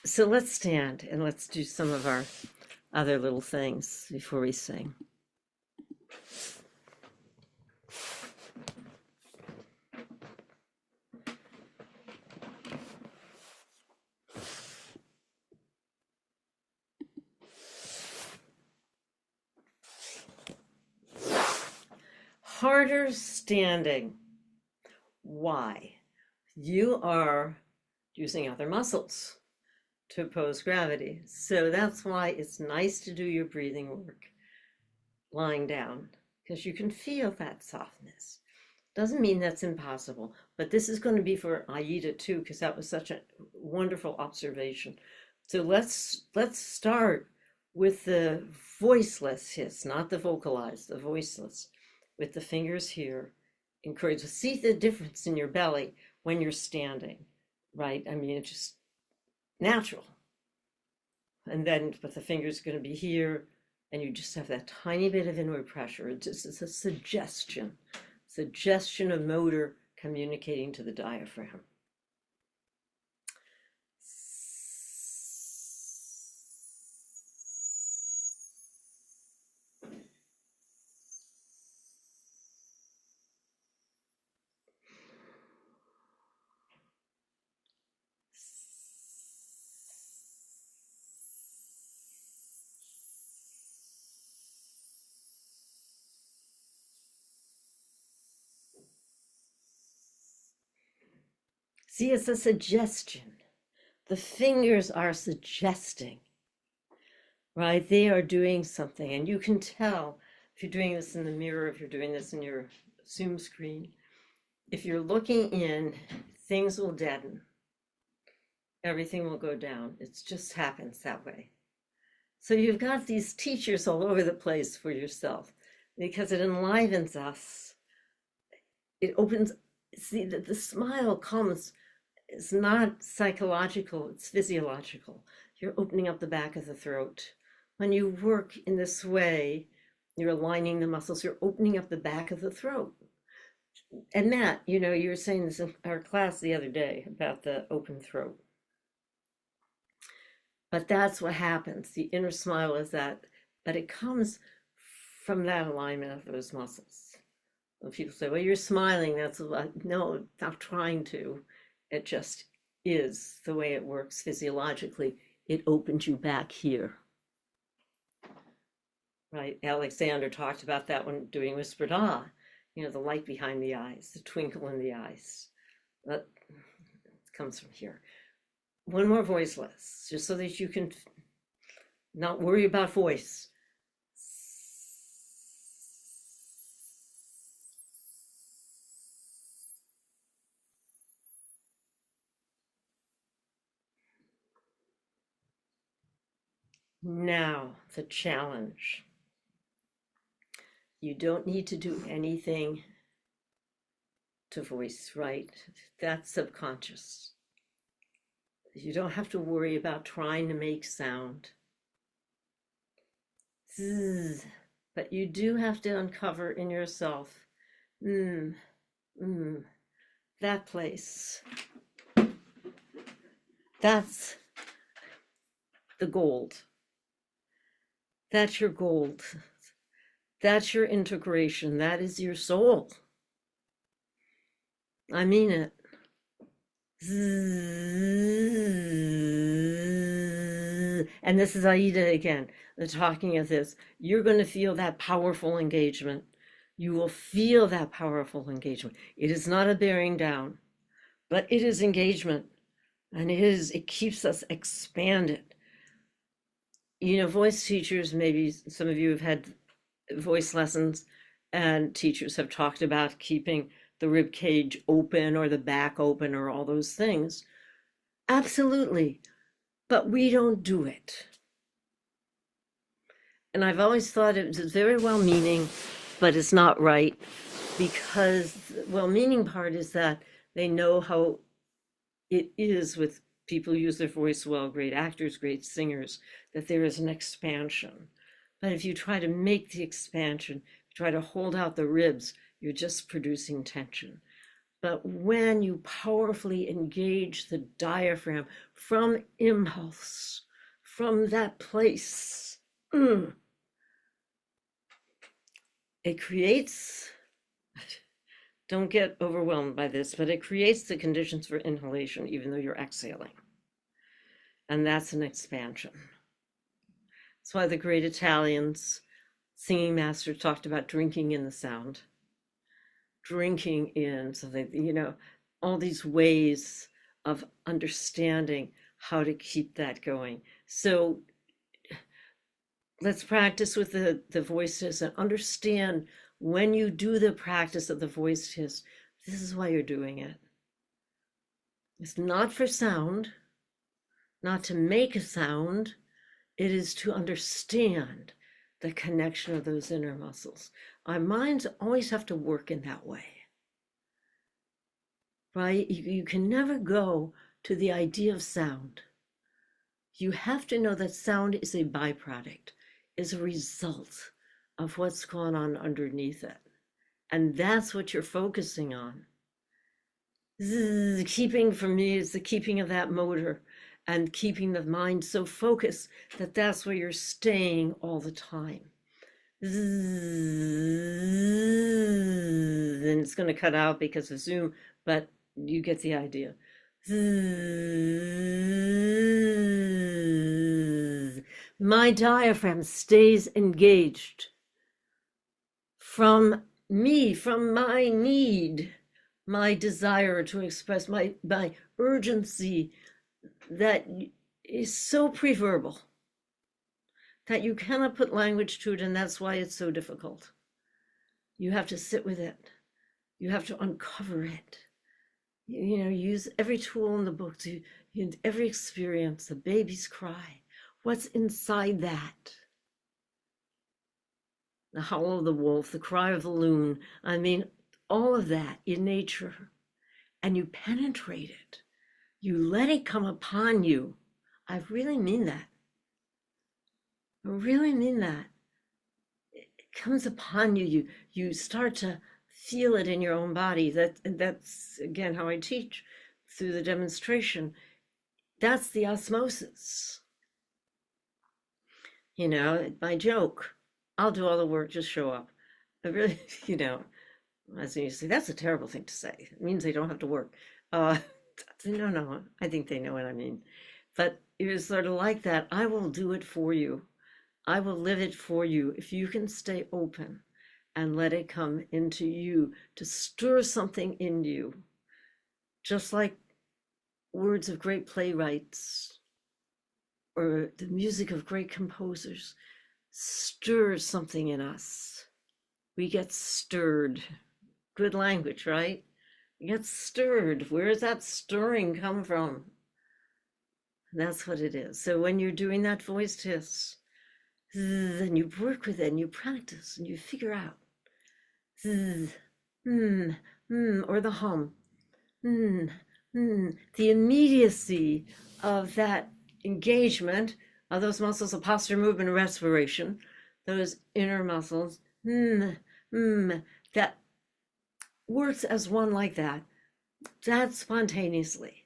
So let's stand and let's do some of our other little things before we sing. Harder standing. Why? You are using other muscles to oppose gravity. So that's why it's nice to do your breathing work lying down, because you can feel that softness. Doesn't mean that's impossible, but this is going to be for Aida too, because that was such a wonderful observation. So let's start with the voiceless hiss, not the vocalized, the voiceless, with the fingers here. Encourage to see the difference in your belly when you're standing, right? I mean, it's just natural. And then, but the fingers are going to be here, and you just have that tiny bit of inward pressure. It's a suggestion of motor communicating to the diaphragm. See, it's a suggestion. The fingers are suggesting, right? They are doing something, and you can tell if you're doing this in the mirror, if you're doing this in your Zoom screen. If you're looking in, things will deaden. Everything will go down. It just happens that way. So you've got these teachers all over the place for yourself, because it enlivens us. It opens, see, that the smile comes, it's not psychological, it's physiological. You're opening up the back of the throat. When you work in this way, you're aligning the muscles, you're opening up the back of the throat. And Matt, you know, you were saying this in our class the other day about the open throat. But that's what happens. The inner smile is that, but it comes from that alignment of those muscles. When people say, well, you're smiling, that's no, not trying to. It just is the way it works physiologically. It opens you back here. Right? Alexander talked about that when doing whispered ah, you know, the light behind the eyes, the twinkle in the eyes. That comes from here. One more voiceless, just so that you can not worry about voice. Now, the challenge. You don't need to do anything to voice, right? That's subconscious. You don't have to worry about trying to make sound. Zzz. But you do have to uncover in yourself, that place. That's the gold. That's your gold. That's your integration. That is your soul. I mean it. And this is Aida again, the talking of this. You're going to feel that powerful engagement. You will feel that powerful engagement. It is not a bearing down, but it is engagement. And it keeps us expanded. You know, voice teachers, maybe some of you have had voice lessons, and teachers have talked about keeping the rib cage open or the back open or all those things. Absolutely. But we don't do it. And I've always thought it was very well-meaning, but it's not right, because the well-meaning part is that they know how it is with people who use their voice well, great actors, great singers, that there is an expansion. But if you try to make the expansion, try to hold out the ribs, you're just producing tension. But when you powerfully engage the diaphragm from impulse, from that place, it creates, don't get overwhelmed by this, but it creates the conditions for inhalation, even though you're exhaling. And that's an expansion. That's why the great Italians, singing masters, talked about drinking in the sound. drinking in something, all these ways of understanding how to keep that going. So let's practice with the voice test and understand when you do the practice of the voice test, this is why you're doing it. It's not for sound, not to make a sound. It is to understand the connection of those inner muscles. Our minds always have to work in that way, right? You can never go to the idea of sound. You have to know that sound is a byproduct, is a result of what's going on underneath it. And that's what you're focusing on. Keeping, for me, is the keeping of that motor and keeping the mind so focused that that's where you're staying all the time. And it's going to cut out because of Zoom, but you get the idea. My diaphragm stays engaged from me, from my need, my desire to express my urgency that is so preverbal that you cannot put language to it, and that's why it's so difficult. You have to sit with it. You have to uncover it. Use every tool in the book to use every experience, the baby's cry. What's inside that? The howl of the wolf, the cry of the loon. I mean, all of that in nature. And you penetrate it. You let it come upon you. I really mean that. I really mean that. It comes upon you. You start to feel it in your own body. That's again how I teach through the demonstration. That's the osmosis. My joke. I'll do all the work, just show up. I really, as you say, that's a terrible thing to say. It means they don't have to work. No, I think they know what I mean. But you're sort of like that. I will do it for you. I will live it for you if you can stay open and let it come into you to stir something in you. Just like words of great playwrights or the music of great composers stirs something in us. We get stirred. Good language, right? We get stirred. Where does that stirring come from? That's what it is. So when you're doing that voice test, then you work with it and you practice and you figure out, or the hum, the immediacy of that engagement of those muscles of posture, movement, and respiration, those inner muscles, that works as one like that. That spontaneously.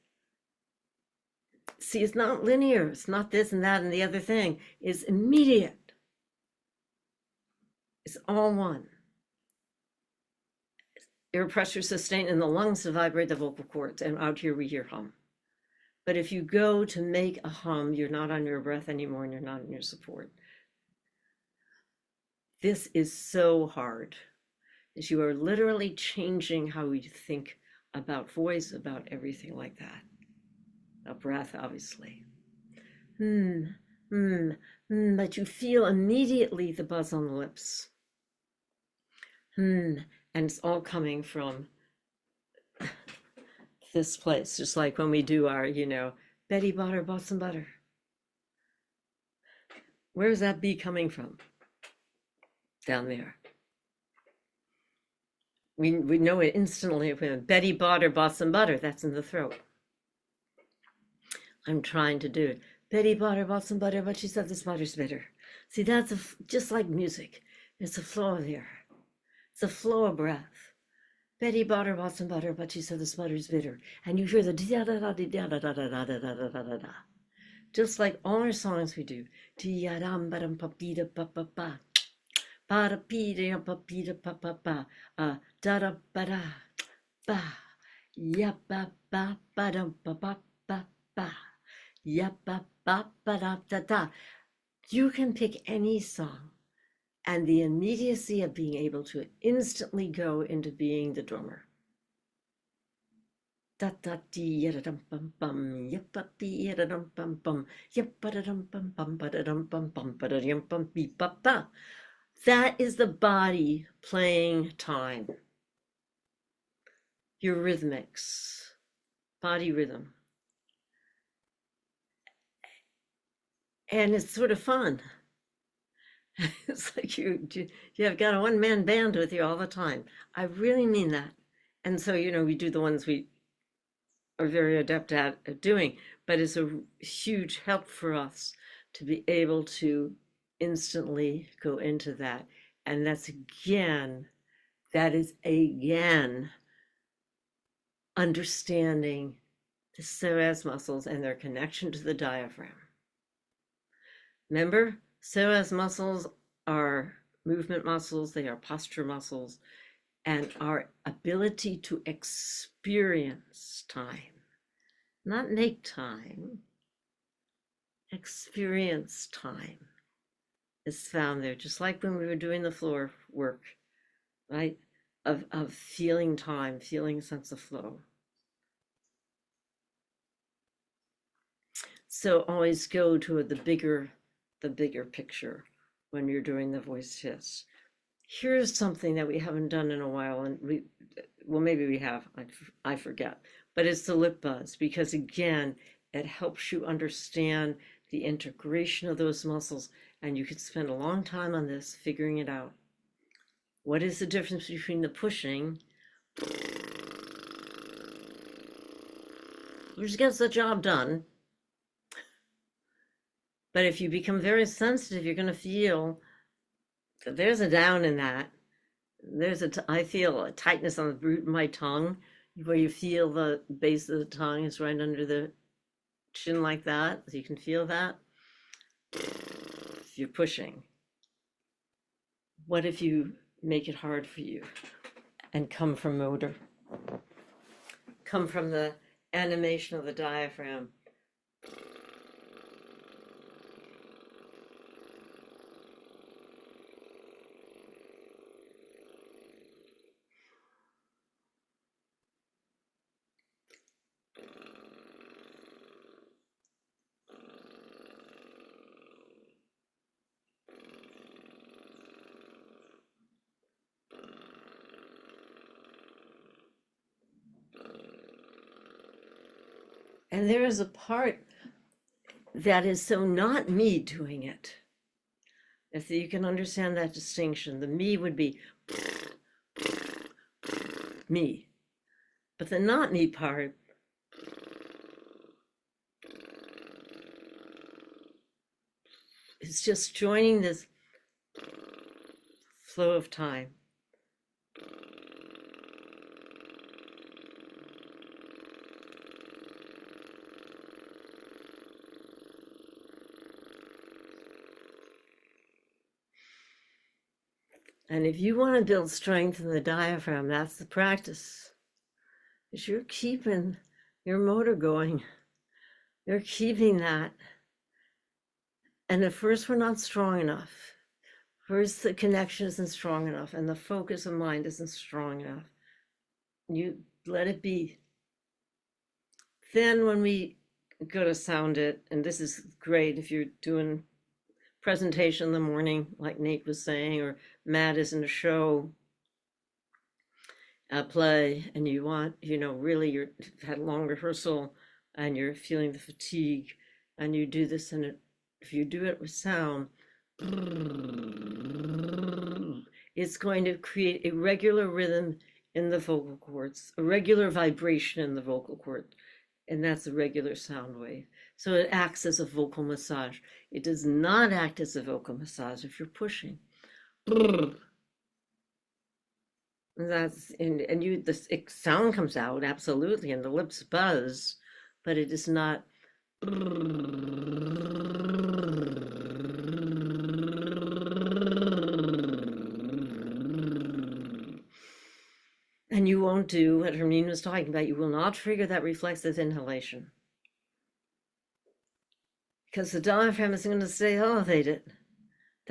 See, it's not linear. It's not this and that and the other thing. It's immediate. It's all one. Air pressure sustained in the lungs to vibrate the vocal cords, and out here we hear hum. But if you go to make a hum, you're not on your breath anymore and you're not in your support. This is so hard, as you are literally changing how we think about voice, about everything like that. A breath, obviously. But you feel immediately the buzz on the lips. And it's all coming from this place, just like when we do our, Betty Butter bought some butter. Where's that bee coming from? Down there. We know it instantly when Betty bought some butter. That's in the throat. I'm trying to do it. Betty bought some butter, but she said this butter's bitter. See, that's just like music. It's a flow of air. It's a flow of breath. Betty bought some butter, but she said this butter's bitter. And you hear the da da da da da da da da da da da da da. Just like all our songs we do. Da dam ba dam pa bi da pa pa pa. Ba da pi da pa pi da pa pa pa. Da da ba da ba. Ya ba ba ba dam pa pa pa pa. Ya ba ba ba da da da. You can pick any song and the immediacy of being able to instantly go into being the drummer. Da da dee yada dum bum bum yippa bee yada dum bum bum yippa da dum bum bum ba da dum bum bum ba da dum bum bee ba ba. That is the body playing time. Your rhythmics, body rhythm. And it's sort of fun. It's like you have got a one-man band with you all the time. I really mean that. And so, we do the ones we are very adept at doing, but it's a huge help for us to be able to instantly go into that. And that is again understanding the psoas muscles and their connection to the diaphragm. Remember, psoas muscles are movement muscles, they are posture muscles, and our ability to experience time, not make time, experience time is found there, just like when we were doing the floor work, right? Of feeling time, feeling a sense of flow. So always go to the bigger picture when you're doing the voice test. Here's something that we haven't done in a while, and maybe we have, I forget, but it's the lip buzz, because again, it helps you understand the integration of those muscles, and you could spend a long time on this, figuring it out. What is the difference between the pushing, which gets the job done, but if you become very sensitive, you're going to feel that there's a down in that. I feel a tightness on the root of my tongue, where you feel the base of the tongue is right under the chin like that. So you can feel that. If you're pushing. What if you make it hard for you and come from motor? Come from the animation of the diaphragm. And there is a part that is so not me doing it. If you can understand that distinction, the me would be me. But the not me part is just joining this flow of time. And if you want to build strength in the diaphragm, that's the practice. Because you're keeping your motor going. You're keeping that. And at first, we're not strong enough. First, the connection isn't strong enough, and the focus of mind isn't strong enough. You let it be. Then when we go to sound it, and this is great if you're doing presentation in the morning, like Nate was saying, or Matt is in a show, a play, and you want, really you've had a long rehearsal and you're feeling the fatigue, and you do this, and if you do it with sound, it's going to create a regular rhythm in the vocal cords, a regular vibration in the vocal cord, and that's a regular sound wave. So it acts as a vocal massage. It does not act as a vocal massage if you're pushing. The sound comes out absolutely, and the lips buzz, but it is not. And you won't do what Hermine was talking about. You will not trigger that reflexive inhalation, because the diaphragm is going to stay elevated.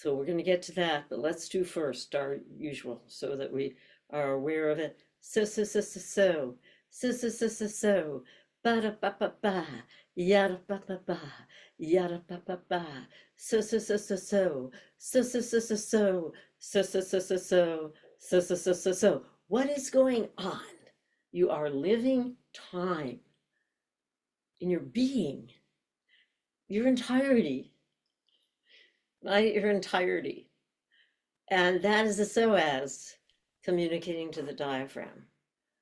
So we're going to get to that, but let's do first our usual so that we are aware of it. So, ba da ba ba ba, yada ba ba ba, yada ba ba ba, so, so. What is going on? You are living time in your being, your entirety, right? Your entirety. And that is the psoas communicating to the diaphragm.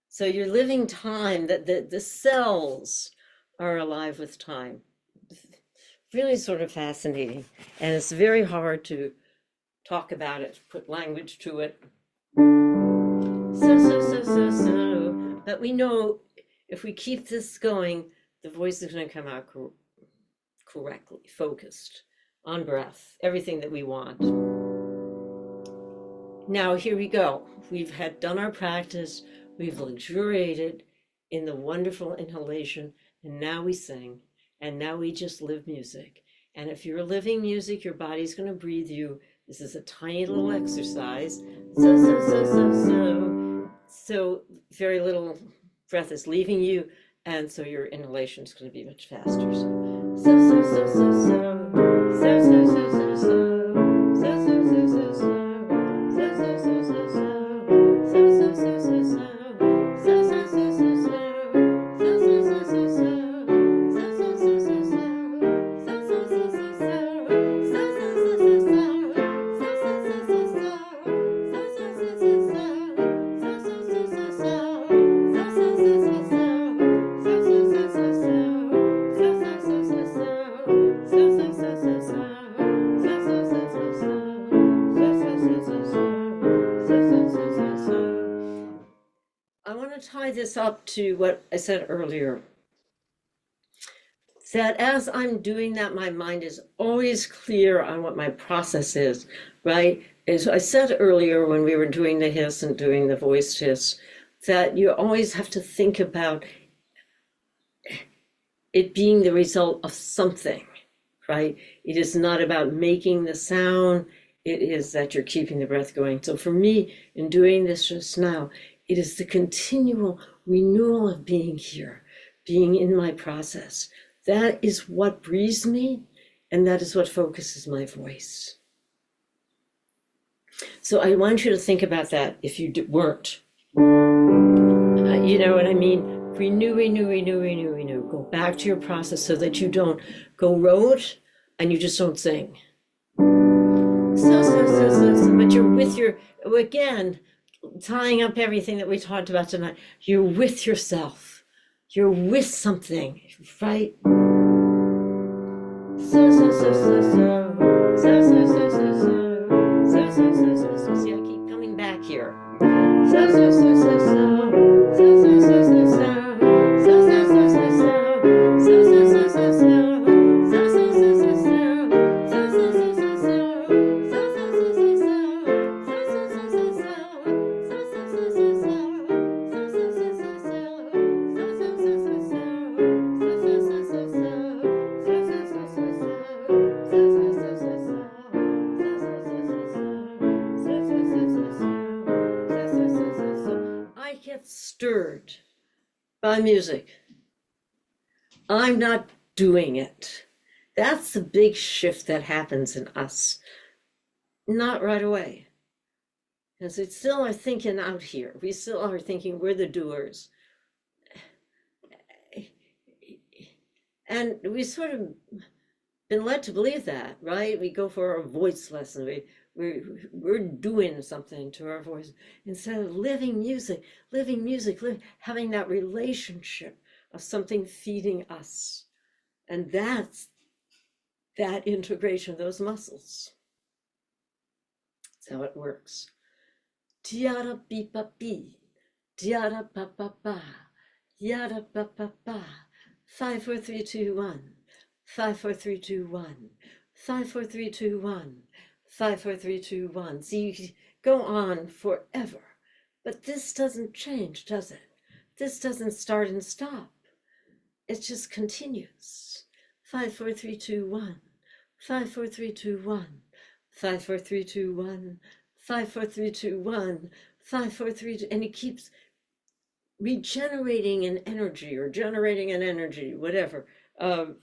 So you're living time, that the cells are alive with time. Really sort of fascinating. And it's very hard to talk about it, put language to it. So. But we know if we keep this going, the voice is going to come out correctly, focused, on breath, everything that we want. Now, here we go. We've done our practice. We've luxuriated in the wonderful inhalation, and now we sing, and now we just live music. And if you're living music, your body's going to breathe you. This is a tiny little exercise. So very little breath is leaving you, and so your inhalation is going to be much faster. I want to tie this up to what I said earlier, that as I'm doing that, my mind is always clear on what my process is, right? As I said earlier when we were doing the hiss and doing the voiced hiss, that you always have to think about it being the result of something, right? It is not about making the sound, it is that you're keeping the breath going. So for me, in doing this just now, it is the continual renewal of being here, being in my process. That is what breathes me, and that is what focuses my voice. So I want you to think about that if you weren't. You know what I mean? Renew. Go back to your process so that you don't go rote and you just don't sing. But you're with again, tying up everything that we talked about tonight, you're with yourself. You're with something, right? See, I keep coming back here. I get stirred by music. I'm not doing it. That's the big shift that happens in us. Not right away. Because we still are thinking out here. We still are thinking we're the doers. And we sort of been led to believe that, right? We go for a voice lesson. We're doing something to our voice instead of living music, having that relationship of something feeding us. And that's that integration of those muscles. That's how it works. Tiara pi pa pi, tiara pa pa pa, yada pa pa pa. 5, 4, 3, 2, 1. 5, 4, 3, 2, 1. 5, 4, 3, 2, 1. 5, 4, 3, 2, 1. See, you can go on forever, but this doesn't change, does it? This doesn't start and stop. It just continues. 5, 4, 3, 2, 1. 5, 4, 3, 2, 1. 5, 4, 3, 2, 1, 5, 4, 3, 2, 1, 5, 4, 3, 2, and it keeps regenerating an energy or generating an energy, whatever. 5,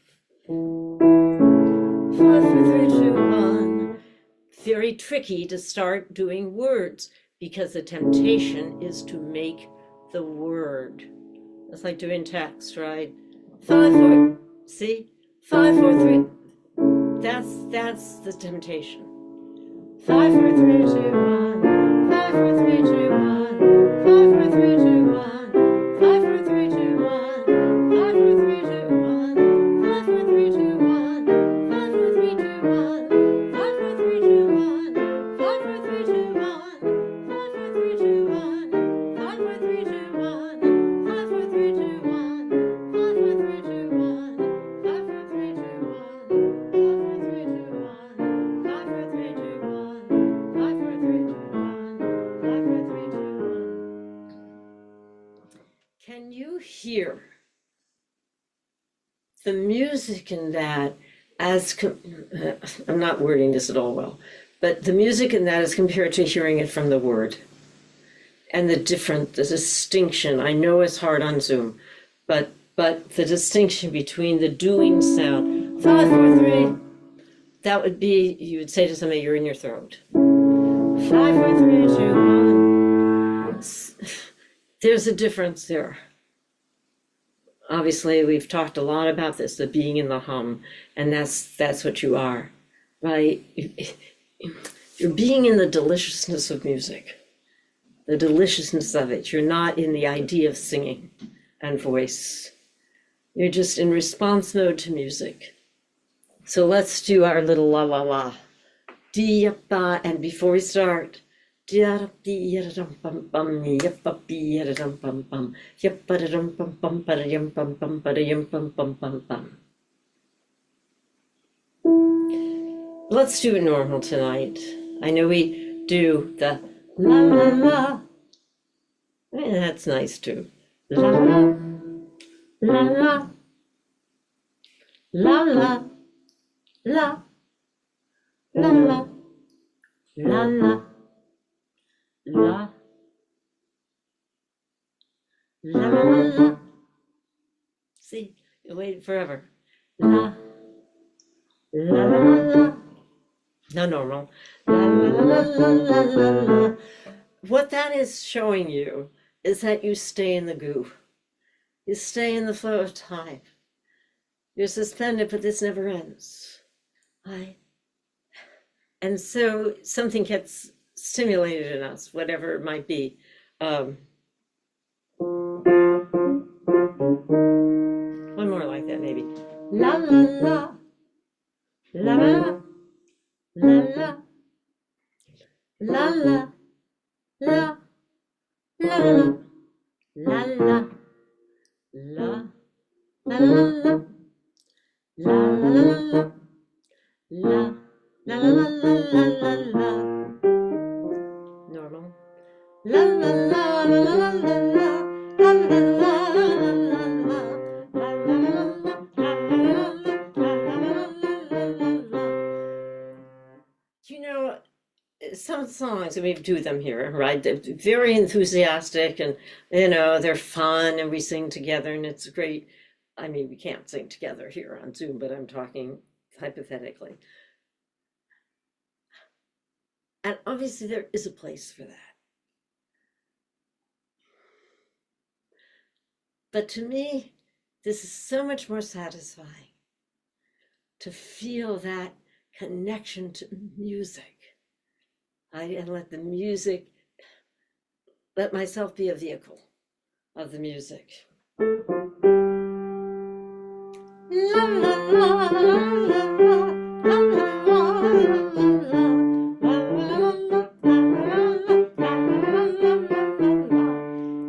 4, 3, 2, 1. Very tricky to start doing words because the temptation is to make the word. It's like doing text, right? 5, 4, see? 5, 4, 3. That's the temptation. 5, 4, 3, 2, 1. 5, 4, 3, 2, 1. 5, 4, 3, 2, 1. 5, 4, 3, 2, 1. 5, 4, 3, 2, 1. 5, 4, 3, 2, 1. 5, 4, 3, 2, 1. 5, 4, 3, 2, 1. 5, 4, 3, 2, 1. 5, 4, 3, 2, 1. 5, 4, 3, 2, 1. 5, 4, 3, 2, 1. 5, 4, 3, 2, 1. 5, 4, 3, 2, 1. 5, 4, 3, 2, 1. 5, 4, 3, 2, 1. 5, 4, 3, 2, 1. 5, 4, 3, 2, 1. Can you hear the music in that I'm not wording this at all well, but the music in that is compared to hearing it from the word. And the distinction, I know it's hard on Zoom, but the distinction between the doing sound, 5, 4, 3, that would be, you would say to somebody, you're in your throat. 5, 4, 3, 2, 1. There's a difference there. Obviously, we've talked a lot about this, the being in the hum, and that's what you are, right? You're being in the deliciousness of music, the deliciousness of it. You're not in the idea of singing and voice. You're just in response mode to music. So let's do our little la la la. And before we start, and let's do it normal tonight. I know we do the la la la. That's nice too. La la la la la la la la la la la la la la la. See, you waited forever. La la la la. No normal. La la la la la la la. What that is showing you is that you stay in the goo. You stay in the flow of time. You're suspended, but this never ends. And so something gets stimulated in us, whatever it might be. One more like that, maybe. La la la, la la, la la, la la, la, la la, la la, la, la la, la la, la. La la la la la la. Normal. La la la la la la la. La la la la la la la. La la la la la la. You know, some songs, and we do them here, right? They're very enthusiastic, and they're fun, and we sing together, and it's great. I mean, we can't sing together here on Zoom, but I'm talking hypothetically. And obviously there is a place for that. But to me, this is so much more satisfying to feel that connection to music. And let myself be a vehicle of the music. La la la la la la la la.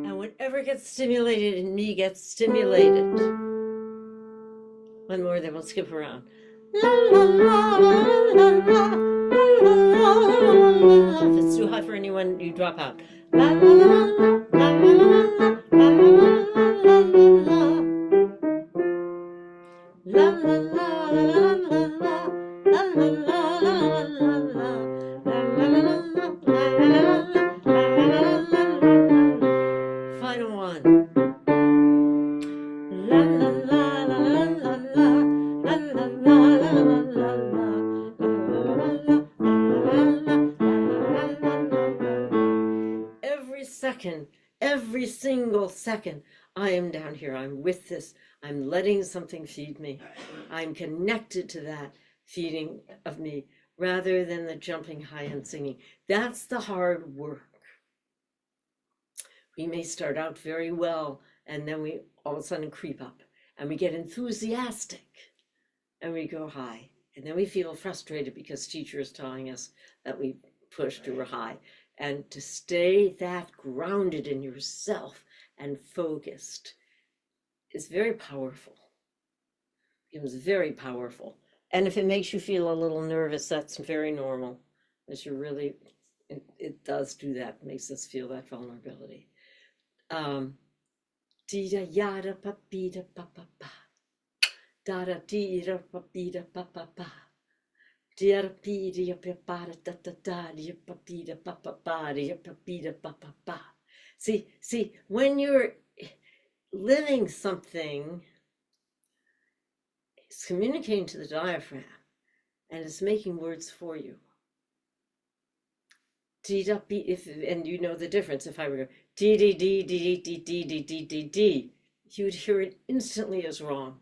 And whatever gets stimulated in me gets stimulated. One more, then we'll skip around. La la la la la la. If it's too high for anyone, you drop out. La la la la la la la la. La la la la la la la la la la. second, every single second, I am down here. I'm with this. I'm letting something feed me. I'm connected to that feeding of me rather than the jumping high and singing. That's the hard work. We may start out very well, and then we all of a sudden creep up and we get enthusiastic and we go high. And then we feel frustrated because teacher is telling us that we pushed or were high. And to stay that grounded in yourself and focused is very powerful. It was very powerful. And if it makes you feel a little nervous, that's very normal. As you're really, it does do that, it makes us feel that vulnerability. Dida yada pa bida pa pa pa. Dada dida pa bida pa pa pa. Dia pida pa pa da da da dia pa bida pa pa pa dia pa bida pa pa pa. See, when you're living something, it's communicating to the diaphragm and it's making words for you. And you know the difference. If I were to go D D D D D D D D D D, you would hear it instantly as wrong.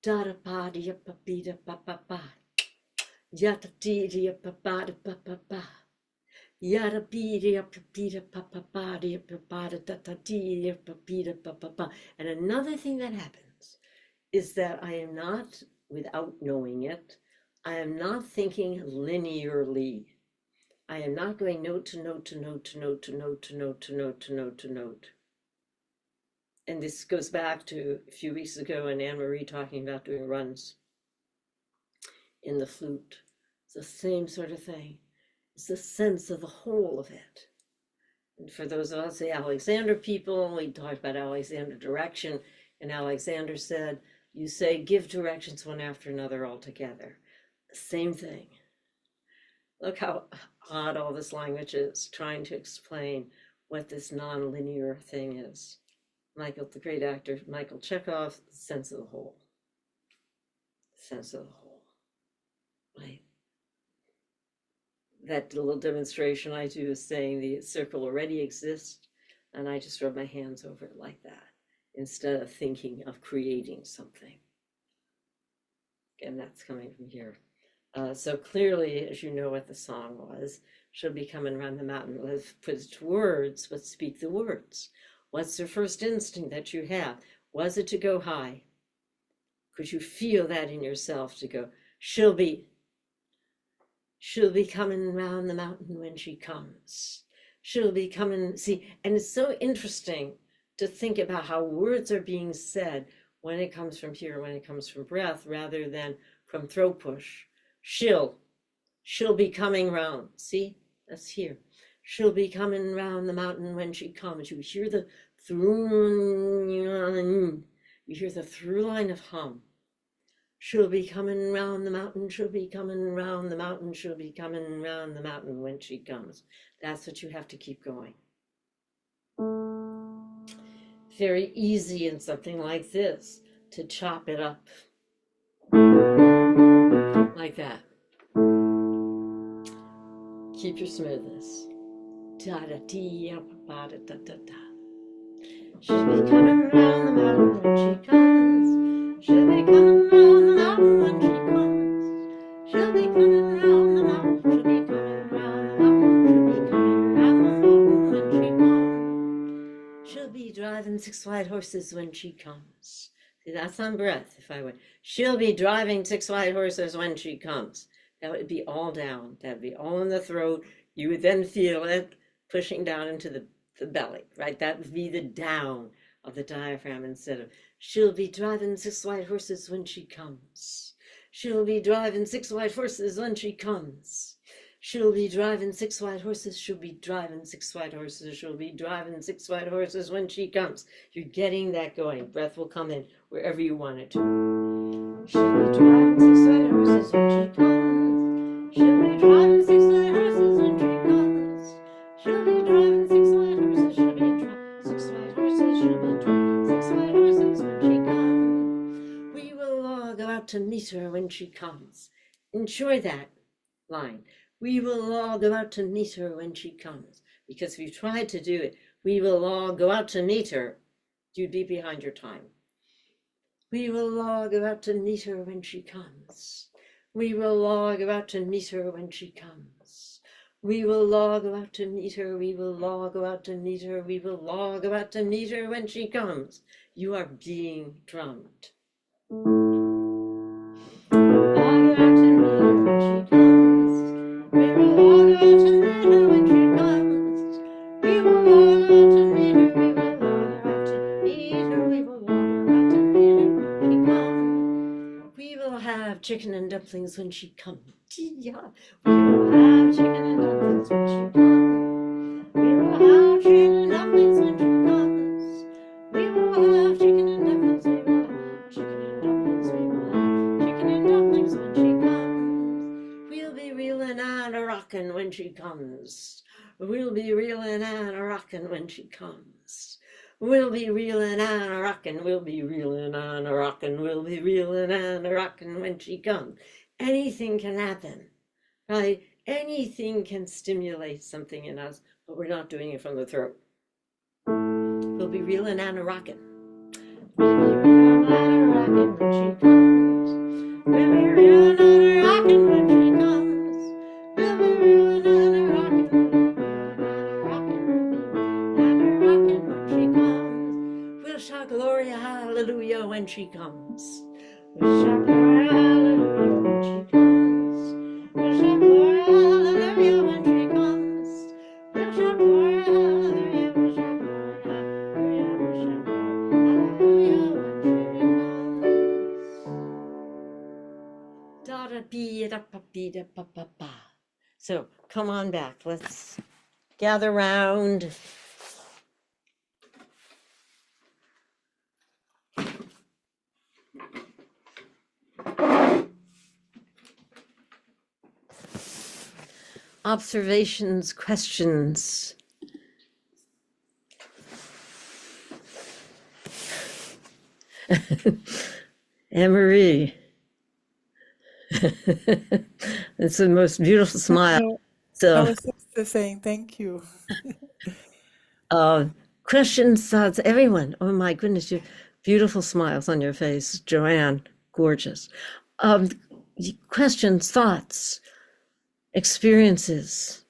Da da pa di pa bi da pa pa pa. Ya da di di pa pa da pa pa pa. Ya da bi di pa bi da pa pa pa di pa pa da da di pa bi da pa pa pa. And another thing that happens is that I am not, without knowing it, I am not thinking linearly. I am not going note to note to note to note to note to note to note to note to note. And this goes back to a few weeks ago and Anne-Marie talking about doing runs in the flute. It's the same sort of thing. It's the sense of the whole of it. And for those of us, the Alexander people, we talked about Alexander direction, and Alexander said, you say give directions one after another all together. Same thing. Look how odd all this language is, trying to explain what this non-linear thing is. The great actor, Michael Chekhov, sense of the whole. Sense of the whole. Right? That little demonstration I do is saying the circle already exists, and I just rub my hands over it like that, instead of thinking of creating something. And that's coming from here. So clearly, as you know what the song was, she'll be coming around the mountain. Let's put it to words, but speak the words. What's the first instinct that you have? Was it to go high? Could you feel that in yourself to go, she'll be coming around the mountain when she comes. She'll be coming, see, and it's so interesting to think about how words are being said when it comes from here, when it comes from breath, rather than from throat push. She'll be coming round. See, that's here. She'll be coming round the mountain when she comes. You hear the through line of hum. She'll be coming round the mountain. She'll be coming round the mountain. She'll be coming round the mountain when she comes. That's what you have to keep going. Very easy in something like this to chop it up. Like that. Keep your smoothness. Da da dee da da da da. She'll be coming round the mountain when she comes. She'll be coming round the mountain when she comes. She'll be coming round the mountain. She'll be coming round the mountain. She'll be coming round the mountain when she comes. She'll be driving 6 white horses when she comes. See, that's on breath. If I went, she'll be driving 6 white horses when she comes. That would be all down. That would be all in the throat. You would then feel it pushing down into the belly, right? That would be the down of the diaphragm instead of, she'll be driving 6 white horses when she comes. She'll be driving 6 white horses when she comes. She'll be driving 6 white horses. She'll be driving 6 white horses. She'll be driving 6 white horses when she comes. You're getting that going. Breath will come in wherever you want it to. She'll be driving 6 white horses when she comes. She'll be driving 6 white horses when she comes. She'll be driving 6 white horses. She'll be driving 6 white horses. She'll be driving 6 white horses when she comes. We will all go out to meet her when she comes. Enjoy that line. We will all go out to meet her when she comes. Because if you tried to do it, we will all go out to meet her, you'd be behind your time. We will all go out to meet her when she comes. We will all go out to meet her when she comes. We will all go out to meet her. We will all go out to meet her. We will all go out to meet her when she comes. You are being drummed. Chicken and dumplings when she comes. Yeah. We will have chicken and dumplings when she comes. We will have chicken and dumplings when she comes. We will have chicken and dumplings. We will have chicken and dumplings. We will have chicken and dumplings when she comes. We'll be reeling and a rockin' when she comes. We'll be reeling and a rockin' when she comes. We'll be reeling and a rockin', we'll be reeling and a rockin', we'll be reeling and a rockin' when she comes. Anything can happen, right? Anything can stimulate something in us, but we're not doing it from the throat. We'll be reeling and a rockin'. We'll be reeling and a rockin' when she comes. We'll be reeling and a rockin' when she comes. We'll be reeling and a rockin', we'll be reeling and a rockin', we'll be reeling and a rockin' when she comes. We'll shout Gloria, hallelujah when she comes. We'll shout Gloria, hallelujah when she comes. We'll shout Gloria, hallelujah when she comes. We'll shout Gloria, hallelujah, we'll shout Gloria, hallelujah, we'll shout Gloria, hallelujah when she comes. Da da be da pa be da pa pa pa. So come on back. Let's gather round. Observations, questions. Anne-Marie. It's the most beautiful smile. No, I So, was just saying thank you. questions, thoughts, everyone. Oh my goodness, you beautiful smiles on your face. Joanne, gorgeous. Questions, thoughts, experiences.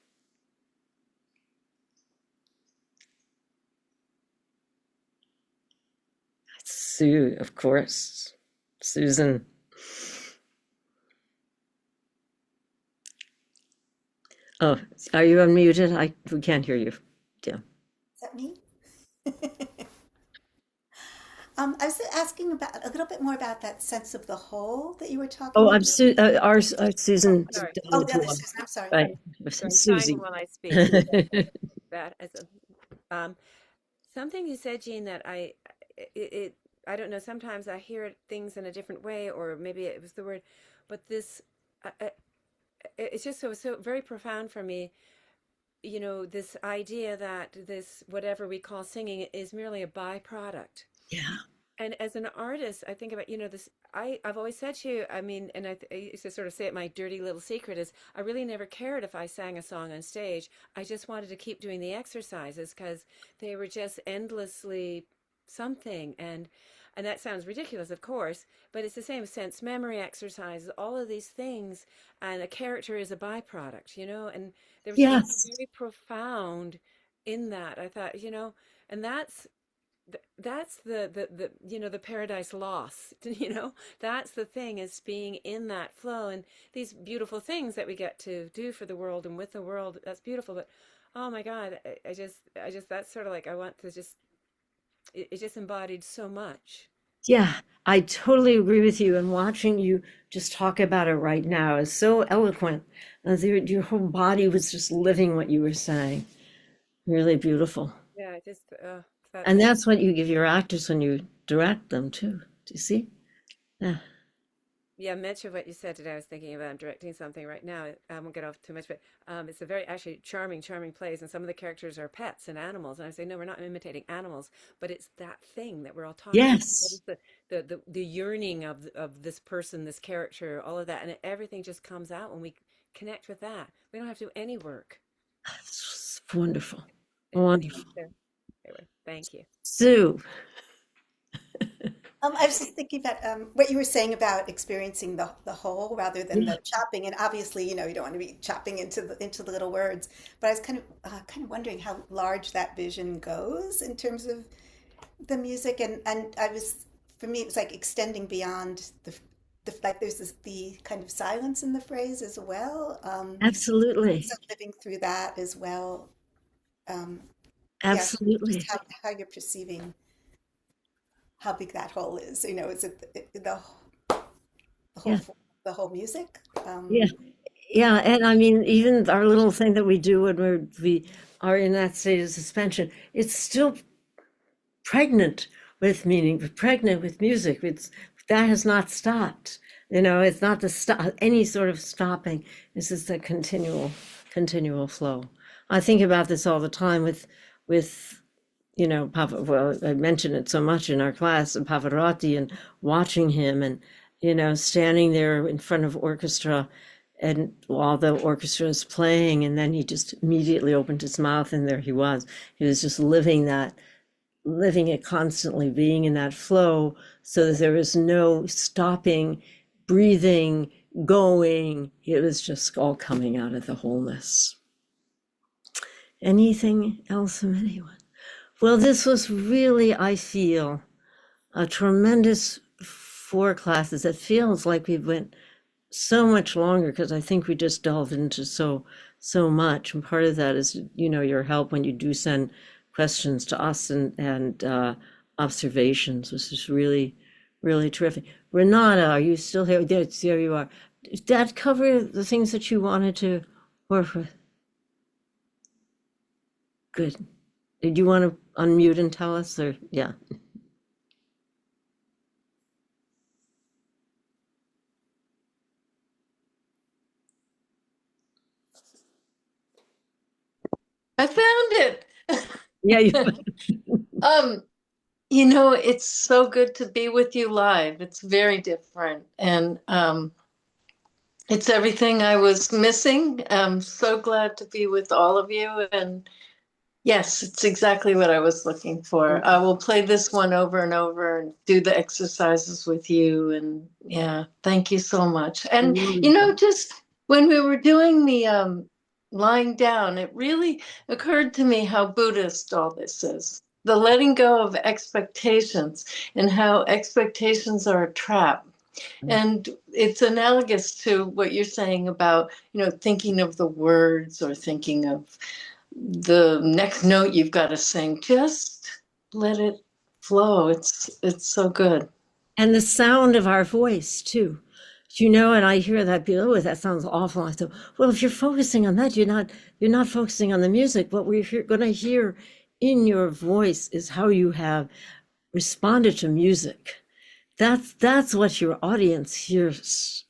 Sue, of course. Susan. Oh, are you unmuted? We can't hear you. Yeah. Is that me? I was asking about a little bit more about that sense of the whole that you were talking Oh, about. our Susan. Sorry. Oh, the other Susan. I'm sorry. Right. So I'm Susie. signing while I speak. That as something you said, Jean, that I don't know. Sometimes I hear things in a different way, or maybe it was the word, but this it's just so very profound for me. You know, this idea that this whatever we call singing is merely a byproduct. Yeah. And as an artist, I think about, this, I've always said to you, I mean, and I used to sort of say it, my dirty little secret is I really never cared if I sang a song on stage. I just wanted to keep doing the exercises because they were just endlessly something. And that sounds ridiculous, of course, but it's the same sense memory exercises, all of these things. And a character is a byproduct, and there was something Yes. very profound in that. I thought, and that's the paradise lost. That's the thing, is being in that flow, and these beautiful things that we get to do for the world and with the world. That's beautiful, but oh my God, I just that's sort of like I want to just it just embodied so much. Yeah, I totally agree with you. And watching you just talk about it right now is so eloquent. As your whole body was just living what you were saying. Really beautiful. Yeah, I just And that's what you give your actors when you direct them too. Do you see? Yeah. Yeah, much of what you said today, I was thinking about. I'm directing something right now. I won't get off too much, but it's a very actually charming plays, and some of the characters are pets and animals. And I say, no, we're not imitating animals, but it's that thing that we're all talking about. What Yes. is the yearning of this person, this character, all of that, and everything just comes out when we connect with that. We don't have to do any work. It's wonderful. Yeah. Wonderful. So, anyway, thank you. Sue. I was just thinking about what you were saying about experiencing the whole rather than Yeah. the chopping. And obviously, you know, you don't want to be chopping into the little words. But I was kind of wondering how large that vision goes in terms of the music. And I was, for me, it was like extending beyond the like. There's the kind of silence in the phrase as well. Absolutely. So living through that as well. Um, yeah, just Absolutely. how you're perceiving how big that whole is. You know, is it the Yeah. whole music? Yeah. Yeah. And I mean, even our little thing that we do when we are in that state of suspension, it's still pregnant with meaning, pregnant with music. That has not stopped. You know, it's not the stop any sort of stopping. It's just a continual flow. I think about this all the time with you know, well, I mentioned it so much in our class, and Pavarotti, and watching him, and you know, standing there in front of orchestra, and while the orchestra is playing, and then he just immediately opened his mouth, and there he was. He was just living it constantly, being in that flow, so that there was no stopping, breathing, going. It was just all coming out of the wholeness. Anything else from anyone? Well, this was really, I feel, a tremendous 4 classes. It feels like we went so much longer because I think we just delved into so much. And part of that is, you know, your help when you do send questions to us and observations, which is really, really terrific. Renata, are you still here? There you are. Did that cover the things that you wanted to work with? Good. Did you want to unmute and tell us, or yeah? I found it. Yeah, you, Um, you know, it's so good to be with you live. It's very different. And it's everything I was missing. I'm so glad to be with all of you. And yes, it's exactly what I was looking for. I will play this one over and over and do the exercises with you. And yeah, thank you so much. And, you know, just when we were doing the lying down, it really occurred to me how Buddhist all this is. The letting go of expectations and how expectations are a trap. And it's analogous to what you're saying about, you know, thinking of the words or thinking of the next note you've got to sing. Just let it flow. It's so good. and the sound of our voice too. You know, and I hear that, oh, that sounds awful. I thought, well, if you're focusing on that, you're not focusing on the music. What we're going to hear in your voice is how you have responded to music. That's what your audience hears.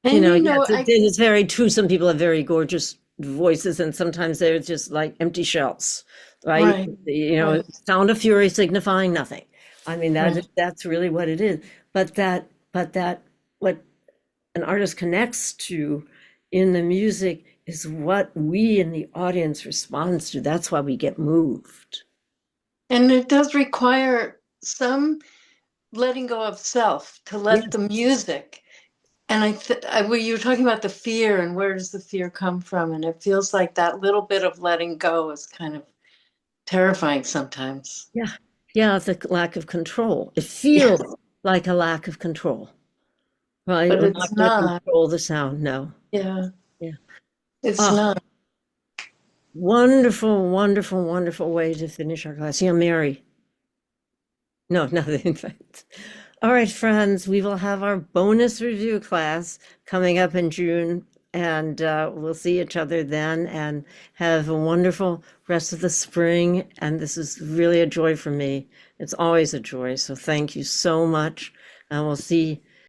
You And know, you yes, know, it's very true. Some people have very gorgeous voices, and sometimes they're just like empty shells, right? right, You know, right, sound of fury signifying nothing. I mean, right. that's really what it is. But what an artist connects to in the music is what we in the audience responds to. That's why we get moved. And it does require some letting go of self to let Yes. the music. And when you were talking about the fear and where does the fear come from, and it feels like that little bit of letting go is kind of terrifying sometimes. Yeah. Yeah, it's a lack of control. It Yeah, feels like a lack of control. Right? but We're not it's going to not. control the sound. No. Yeah, Yeah. it's Ah, not. wonderful, wonderful, wonderful way to finish our class. Yeah, Mary. No, nothing. In fact. All right, friends, we will have our bonus review class coming up in June, and we'll see each other then, and have a wonderful rest of the spring. And this is really a joy for me. It's always a joy. So thank you so much. And we'll see